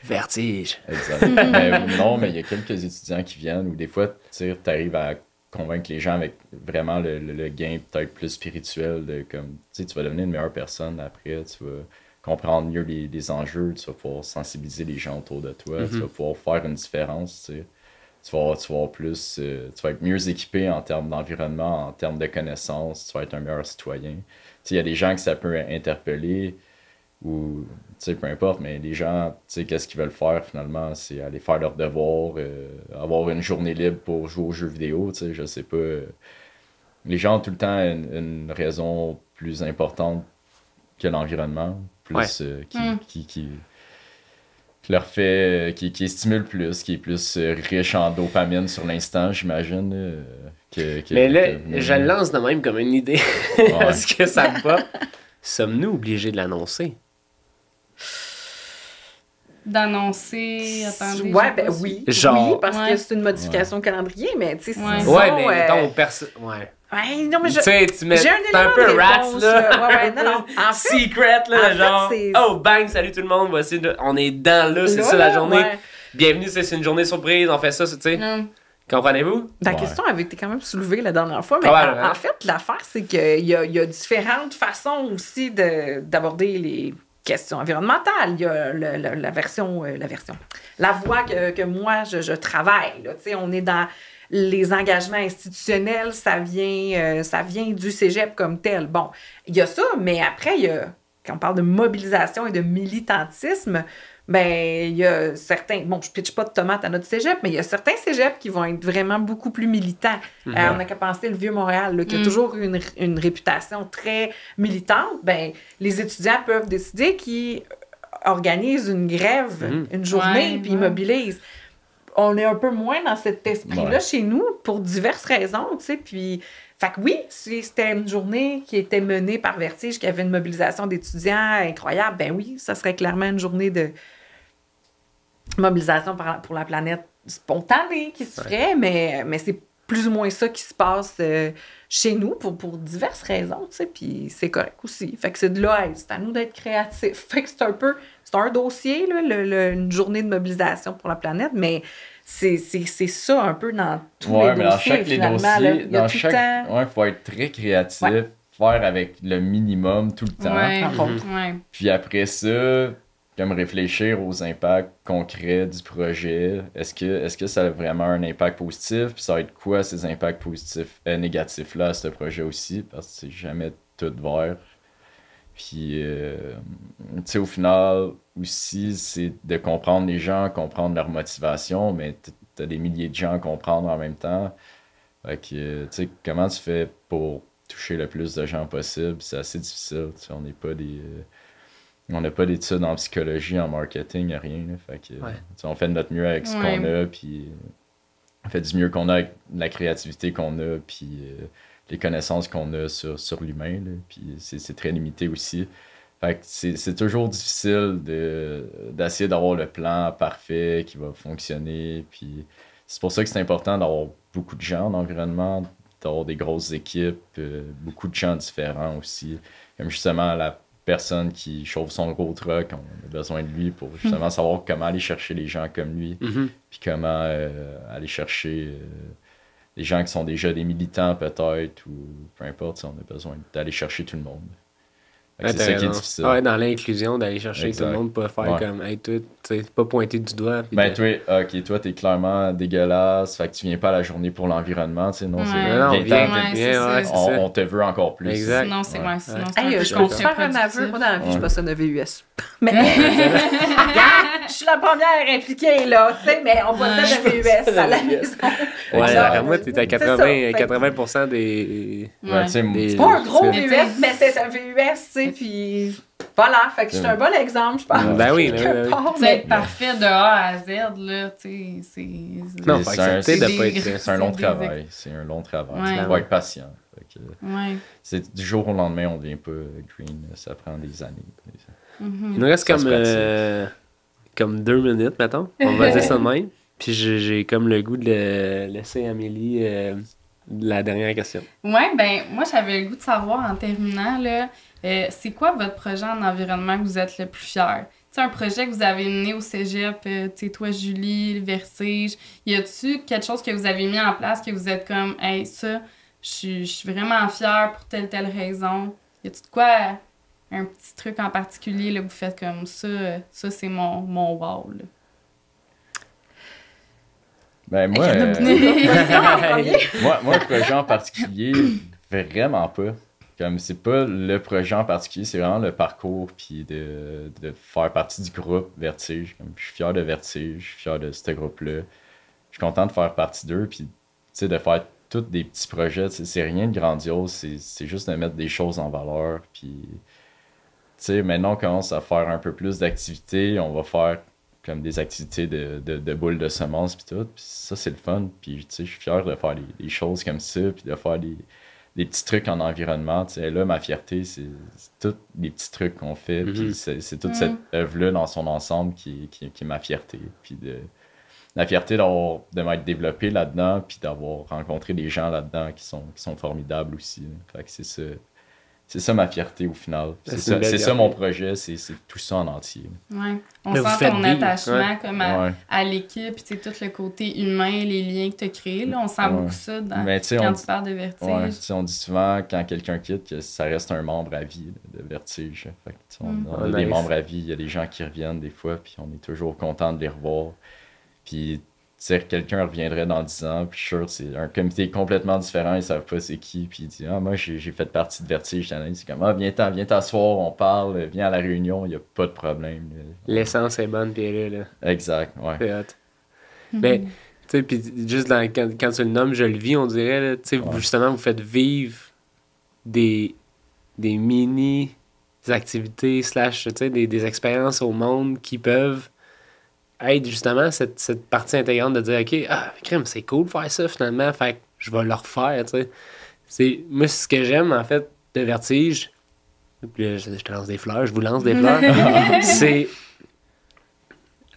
Vertige. Exact. Mais il y a quelques étudiants qui viennent où des fois, tu arrives à convaincre les gens avec vraiment le gain peut-être plus spirituel de comme, tu vas devenir une meilleure personne après, tu vas comprendre mieux les enjeux, tu vas pouvoir sensibiliser les gens autour de toi, tu vas pouvoir faire une différence, tu vas avoir plus, tu vas être mieux équipé en termes d'environnement, en termes de connaissances, tu vas être un meilleur citoyen. Il y a des gens que ça peut interpeller ou, peu importe, mais les gens, qu'est-ce qu'ils veulent faire finalement? C'est aller faire leurs devoirs, avoir une journée libre pour jouer aux jeux vidéo, je sais pas. Les gens ont tout le temps une raison plus importante que l'environnement, plus qui leur fait, qui stimule plus, qui est plus riche en dopamine sur l'instant, j'imagine. Mais là, je le lance de même comme une idée. Est-ce que ça me va? Sommes-nous obligés de l'annoncer? D'annoncer, attendez. Ouais, ben oui. Genre, oui, parce que c'est une modification calendrier, mais tu sais, ouais, mais mettons, ouais, non, mais tu sais, tu mets. J'ai un T'es un peu élément de rats, réponse, là. Ouais, non. En fait, secret, là, en genre. fait, Oh, bang, salut tout le monde, voici. On est dans là, c'est là, ça la journée. Ouais. Bienvenue, c'est une journée surprise, on fait ça, tu sais. Comprenez-vous? La question avait été quand même soulevée la dernière fois, mais en fait, l'affaire, c'est qu'il y a différentes façons aussi d'aborder les questions environnementales. Il y a la voie que moi, je travaille. Là. On est dans les engagements institutionnels, ça vient du cégep comme tel. Bon, il y a ça, mais après, quand on parle de mobilisation et de militantisme, ben il y a certains... Bon, je pitche pas de tomates à notre cégep, mais il y a certains cégeps qui vont être vraiment beaucoup plus militants. On n'a qu'à penser le Vieux-Montréal, là, qui a toujours eu une réputation très militante. Ben les étudiants peuvent décider qu'ils organisent une grève, une journée, puis ils mobilisent. On est un peu moins dans cet esprit-là chez nous, pour diverses raisons, tu sais, puis... Fait que oui, si c'était une journée qui était menée par Vertige, qui avait une mobilisation d'étudiants incroyable, ben oui, ça serait clairement une journée de mobilisation pour la planète spontanée qui se ferait, mais c'est plus ou moins ça qui se passe chez nous pour diverses raisons, tu sais, puis c'est correct aussi. Fait que c'est de là, c'est à nous d'être créatifs. Fait que c'est un dossier, là, une journée de mobilisation pour la planète, mais c'est ça un peu dans tous les dossiers, finalement. Il faut être très créatif, faire avec le minimum tout le temps. Puis après ça, comme réfléchir aux impacts concrets du projet. Est-ce que ça a vraiment un impact positif? Puis ça va être quoi ces impacts positifs, négatifs-là à ce projet aussi? Parce que c'est jamais tout vert. Puis, tu sais, au final, aussi, c'est de comprendre les gens, comprendre leur motivation, mais t'as des milliers de gens à comprendre en même temps. Fait que, tu sais, comment tu fais pour toucher le plus de gens possible? C'est assez difficile. On n'est pas des... on n'a pas d'études en psychologie, en marketing, rien. Là. Fait que, on fait de notre mieux avec ce qu'on a, puis on fait du mieux qu'on a avec la créativité qu'on a, puis les connaissances qu'on a sur l'humain. Là. Puis c'est très limité aussi. Fait que c'est toujours difficile d'essayer d'avoir le plan parfait qui va fonctionner. Puis c'est pour ça que c'est important d'avoir beaucoup de gens dans l'environnement, d'avoir des grosses équipes, beaucoup de gens différents aussi. Comme justement la personne qui chauffe son gros truck, on a besoin de lui pour justement savoir comment aller chercher les gens comme lui, puis comment aller chercher des gens qui sont déjà des militants peut-être, ou peu importe, on a besoin d'aller chercher tout le monde. Fait que c'est ça qui est difficile. Ouais, dans l'inclusion, d'aller chercher tout le monde, pas faire comme, hey, toi, tu sais, pas pointer du doigt. Ben, toi, t'es clairement dégueulasse, fait que tu viens pas à la journée pour l'environnement, tu sais, non, on te veut encore plus. Exact. Sinon, c'est moi. Sinon, je peux faire un aveu. Moi, dans la vie, je suis pas ça de VUS. Mais, regarde, je suis la première impliquée, là, tu sais, mais on voit ça de VUS à la maison. Ouais, moi, t'es à 80% des. C'est pas un gros VUS, mais c'est un VUS, tu sais, puis voilà, fait que je suis un bon exemple, je pense. Ben oui, c'est parfait de A à Z, là, tu sais, non, faut accepter de pas être... C'est un long travail, c'est un long travail, il faut être patient. C'est du jour au lendemain, on devient pas green, ça prend des années. Il nous reste comme 2 minutes, mettons, on va dire ça de même, puis j'ai comme le goût de laisser Amélie la dernière question. Ouais, ben moi j'avais le goût de savoir en terminant là, c'est quoi votre projet en environnement que vous êtes le plus fier? Tu sais, un projet que vous avez mené au cégep, tu sais, toi Julie, le Vertige, y a-tu quelque chose que vous avez mis en place que vous êtes comme, hey, ça, je suis vraiment fière pour telle raison? Y a-tu de quoi, un petit truc en particulier là, que vous faites comme ça c'est mon wow, là? Ben moi, moi, le projet en particulier, vraiment pas. Comme c'est pas le projet en particulier, c'est vraiment le parcours puis de faire partie du groupe Vertige. Comme, je suis fier de Vertige, je suis fier de ce groupe-là. Je suis content de faire partie d'eux puis de faire tous des petits projets. C'est rien de grandiose, c'est juste de mettre des choses en valeur. Puis maintenant on commence à faire un peu plus d'activités, on va faire comme des activités de boules de semences puis tout, puis ça c'est le fun, puis je suis fier de faire des choses comme ça, puis de faire des petits trucs en environnement, là ma fierté c'est tous les petits trucs qu'on fait, puis c'est toute cette œuvre-là dans son ensemble qui est ma fierté, puis la fierté de m'être développé là-dedans, puis d'avoir rencontré des gens là-dedans qui sont formidables aussi, fait que c'est ça ma fierté au final. C'est ça mon projet, c'est tout ça en entier. Ouais. On sent ton attachement comme à l'équipe, tu sais, tout le côté humain, les liens que tu as créés. Là, on sent beaucoup ça quand tu parles de Vertige. On dit souvent, quand quelqu'un quitte, que ça reste un membre à vie de Vertige. Fait que, on a des membres à vie, il y a des gens qui reviennent des fois, puis on est toujours content de les revoir. Puis quelqu'un reviendrait dans 10 ans, puis je suis sûr c'est un comité complètement différent, ils savent pas c'est qui, puis il dit moi j'ai fait partie de Vertige cette année, c'est comme viens t'asseoir, on parle, viens à la réunion, il y a pas de problème. L'essence est bonne, puis elle est là. Exact, ouais. C'est hot. Mais tu sais, puis juste quand tu le nommes, je le vis, on dirait, tu sais, justement vous faites vivre des mini activités / tu sais des expériences au monde qui peuvent être justement cette partie intégrante de dire OK, crème, c'est cool de faire ça finalement, fait que je vais le refaire, tu sais. Moi, ce que j'aime en fait de Vertige, puis là, je te lance des fleurs, je vous lance des fleurs, c'est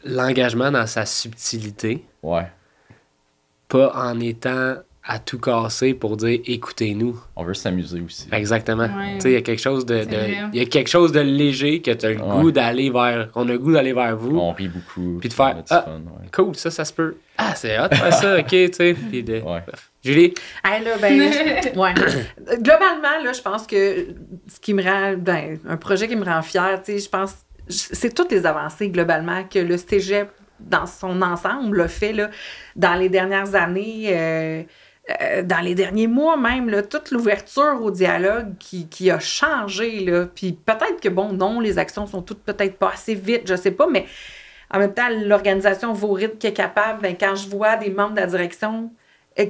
l'engagement dans sa subtilité. Ouais. Pas en étant à tout casser pour dire écoutez-nous. On veut s'amuser aussi. Exactement. Ouais. Tu sais, il y a quelque chose de léger que tu as le goût d'aller vers. On a le goût d'aller vers vous. On rit beaucoup. Puis de faire fun, cool, ça se peut. Ah, c'est hot, faire ça, ok, tu sais. Puis Julie? Hey, là, globalement, là, je pense que ce qui me rend. Un projet qui me rend fière, tu sais, je pense. C'est toutes les avancées, globalement, que le cégep, dans son ensemble, a fait, là, dans les dernières années. Dans les derniers mois même, là, toute l'ouverture au dialogue qui a changé, là, puis peut-être que, les actions sont toutes peut-être pas assez vite, je sais pas, mais en même temps, l'organisation vaut rythme qui est capable, quand je vois des membres de la direction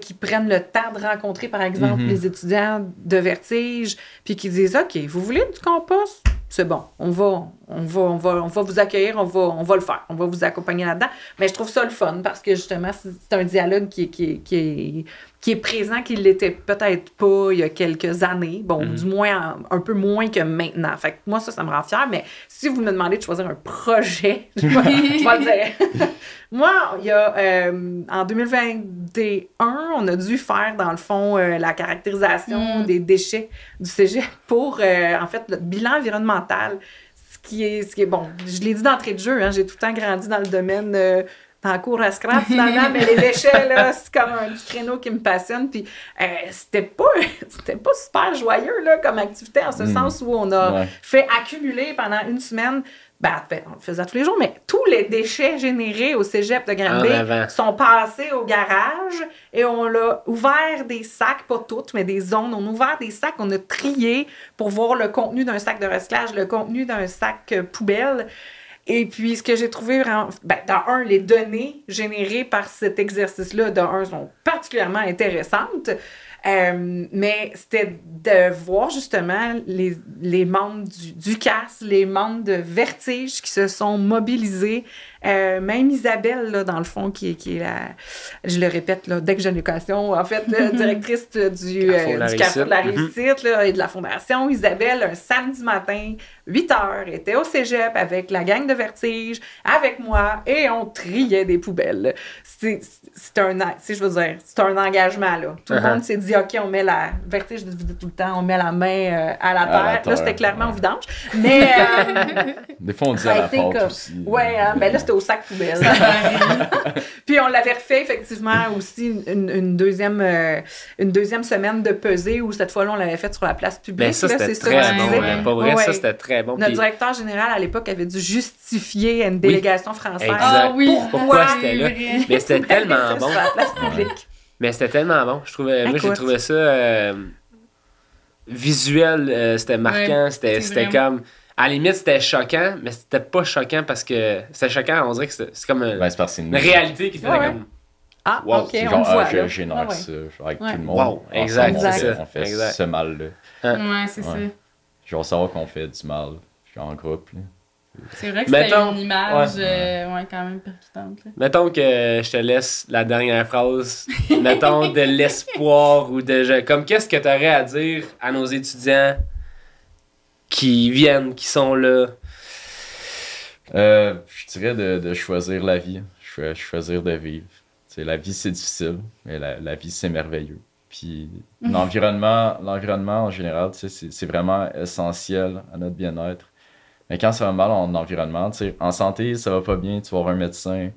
qui prennent le temps de rencontrer, par exemple, les étudiants de Vertige, puis qui disent « OK, vous voulez du compost? C'est bon, on va vous accueillir, on va le faire, on va vous accompagner là-dedans. » Mais je trouve ça le fun parce que justement, c'est un dialogue qui est présent, qui l'était peut-être pas il y a quelques années. Du moins, un peu moins que maintenant. Fait que moi, ça me rend fière. Mais si vous me demandez de choisir un projet, je vais le dire. Moi, il y a, en 2021, on a dû faire, dans le fond, la caractérisation des déchets du cégep pour, en fait, le bilan environnemental. Ce qui est bon, je l'ai dit d'entrée de jeu, j'ai tout le temps grandi dans le domaine en cours à scrap, finalement, mais les déchets, là, c'est comme un petit créneau qui me passionne. Puis c'était pas super joyeux, là, comme activité, en ce sens où on a fait accumuler pendant une semaine. Ben, en fait, on le faisait tous les jours, mais tous les déchets générés au cégep de Granby sont passés au garage et on a ouvert des sacs, pas toutes, mais des zones. On a ouvert des sacs, on a trié pour voir le contenu d'un sac de recyclage, le contenu d'un sac poubelle. Et puis, ce que j'ai trouvé vraiment... Ben, dans un, les données générées par cet exercice-là, dans un, sont particulièrement intéressantes. Mais c'était de voir justement les membres du CAS, les membres de Vertige qui se sont mobilisés. Même Isabelle, là, dans le fond, qui est la... Je le répète, là, dès que j'ai une occasion, en fait, directrice du Carrefour de la Réussite là, et de la Fondation. Isabelle, un samedi matin, 8h, était au cégep avec la gang de Vertige, avec moi, et on triait des poubelles. C'est un engagement, là. Tout le monde s'est dit, OK, on met la... Vertige, je dis tout le temps, on met la main à la terre. Là, c'était clairement au vidange. Mais... des fois, on dit à la porte aussi. Ouais, hein, ben là, c'était au sac poubelle. Puis on l'avait refait, effectivement, aussi une deuxième semaine de pesée où, cette fois-là, on l'avait fait sur la place publique. Ben ça, c'était très bon. Pas vrai, ça, c'était très bon. Notre directeur général, à l'époque, avait dû justifier à une délégation française. Exact. Pourquoi c'était là. Mais c'était tellement bon. Sur la place publique. Mais c'était tellement bon. Moi, j'ai trouvé ça visuel, c'était marquant. C'était comme... À la limite, c'était choquant, mais c'était pas choquant parce que... C'était choquant, on dirait que c'est comme une réalité qui faisait comme... Ah, wow, OK, on voit. Je génère ça avec tout le monde. Wow, exact. On fait ce mal-là. Ouais, c'est ça. Je vais savoir qu'on fait du mal en groupe. Là. C'est vrai que c'était une image quand même percutante. Là. Mettons que je te laisse la dernière phrase. Mettons de l'espoir ou de... Comme qu'est-ce que tu aurais à dire à nos étudiants qui viennent, qui sont là? Je dirais de choisir la vie. Choisir de vivre. T'sais, la vie, c'est difficile, mais la vie, c'est merveilleux. Puis l'environnement en général, c'est vraiment essentiel à notre bien-être. Mais quand ça va mal en environnement, en santé, ça va pas bien, tu vas voir un médecin.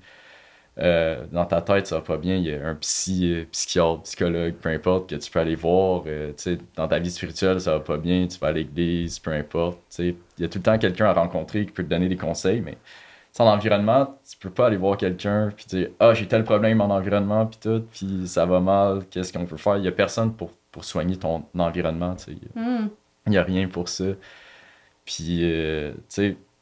Dans ta tête, ça va pas bien, il y a un psychiatre, psychologue, peu importe, que tu peux aller voir. Dans ta vie spirituelle, ça va pas bien, tu vas à l'église, peu importe. Il y a tout le temps quelqu'un à rencontrer qui peut te donner des conseils, mais en environnement, tu peux pas aller voir quelqu'un puis dire « Ah, j'ai tel problème en environnement, puis tout, puis ça va mal, qu'est-ce qu'on peut faire? » Il y a personne pour soigner ton environnement, il y a rien pour ça. Puis,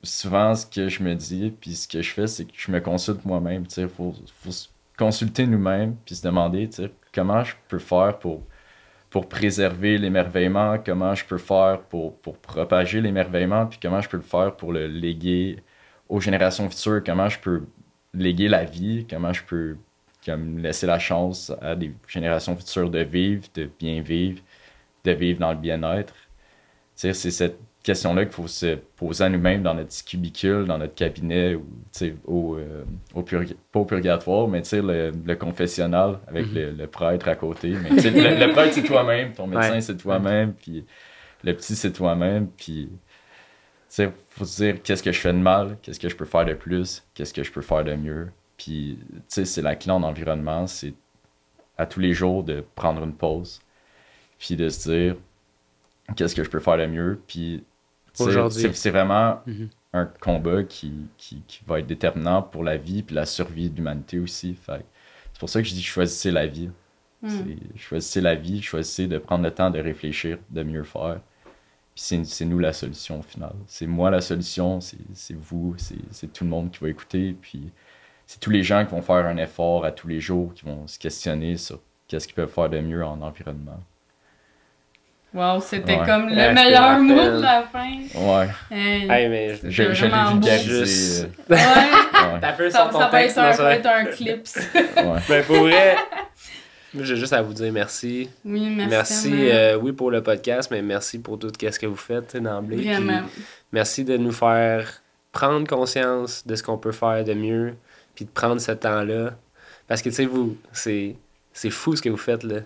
souvent, ce que je me dis, puis ce que je fais, c'est que je me consulte moi-même. Il faut se consulter nous-mêmes, puis se demander comment je peux faire pour préserver l'émerveillement, comment je peux faire pour propager l'émerveillement, puis comment je peux le faire pour le léguer aux générations futures, comment je peux léguer la vie, comment je peux laisser la chance à des générations futures de vivre, de bien vivre, de vivre dans le bien-être. C'est cette question-là qu'il faut se poser à nous-mêmes dans notre petit cubicule, dans notre cabinet, ou pas au purgatoire, mais le confessionnal avec le prêtre à côté. Mais le prêtre, c'est toi-même, ton médecin, c'est toi-même, puis le petit, c'est toi-même, puis il faut se dire qu'est-ce que je fais de mal, qu'est-ce que je peux faire de plus, qu'est-ce que je peux faire de mieux. Puis, c'est la clé en environnement, c'est à tous les jours de prendre une pause, puis de se dire qu'est-ce que je peux faire de mieux. Puis, c'est vraiment un combat qui va être déterminant pour la vie puis la survie de l'humanité aussi. Fait, c'est pour ça que je dis choisissez la vie. Choisissez la vie, choisissez de prendre le temps de réfléchir, de mieux faire. Puis c'est nous la solution au final. C'est moi la solution, c'est vous, c'est tout le monde qui va écouter. Puis c'est tous les gens qui vont faire un effort à tous les jours, qui vont se questionner sur qu'est-ce qu'ils peuvent faire de mieux en environnement. Wow, c'était comme le meilleur mot de la fin. Ouais. Mais je l'ai vulgarisé. Ouais. Ça va être un clip. Mais pour vrai, j'ai juste à vous dire merci. Oui, merci. Oui, pour le podcast, mais merci pour tout ce que vous faites d'emblée. Vraiment. Puis, merci de nous faire prendre conscience de ce qu'on peut faire de mieux, puis de prendre ce temps-là. Parce que, c'est fou ce que vous faites, là.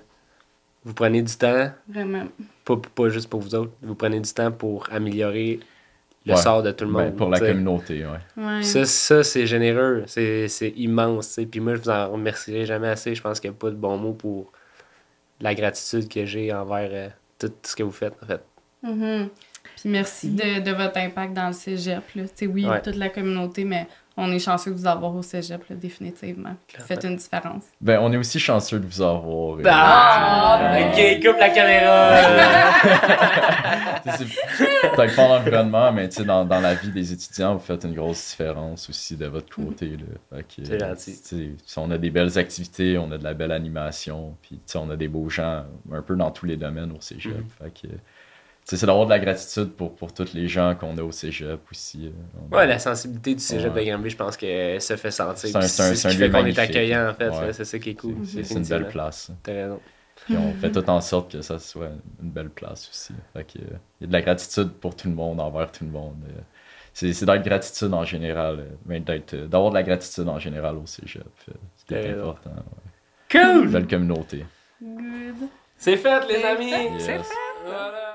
Vous prenez du temps. Vraiment. Pas juste pour vous autres. Vous prenez du temps pour améliorer le sort de tout le monde. Ben, pour la t'sais. communauté, ouais. Ouais. Ça c'est généreux. C'est immense. T'sais. Puis moi, je vous en remercierai jamais assez. Je pense qu'il n'y a pas de bon mot pour la gratitude que j'ai envers tout ce que vous faites, en fait. Mhm. Puis merci de votre impact dans le cégep. Là. Oui, Ouais. toute la communauté, mais on est chanceux de vous avoir au cégep, là, définitivement. Vous faites une différence. Ben, on est aussi chanceux de vous avoir. Ok, coupe la caméra! C'est peut-être pas l'environnement, mais dans la vie des étudiants, vous faites une grosse différence aussi de votre côté. Là. Fait que, C'est gentil. On a des belles activités, on a de la belle animation, puis on a des beaux gens un peu dans tous les domaines au cégep. Fait que, c'est d'avoir de la gratitude pour tous les gens qu'on a au cégep aussi. Ouais, la sensibilité du cégep Ouais. de Granby, je pense que ça fait sentir. C'est un ce qui lieu fait qu'on est magnifique. accueillant, en fait. Ouais. Ouais, c'est ça qui est cool. C'est une belle place. T'as raison. Puis on fait tout en sorte que ça soit une belle place aussi. Fait que, il y a de la gratitude pour tout le monde, envers tout le monde. C'est d'être gratitude en général, d'avoir de la gratitude en général au cégep. C'est T'as raison. important. Ouais. Cool! Belle communauté. Good. C'est fait, les C'est amis! fait. Yes. C'est fait. Voilà!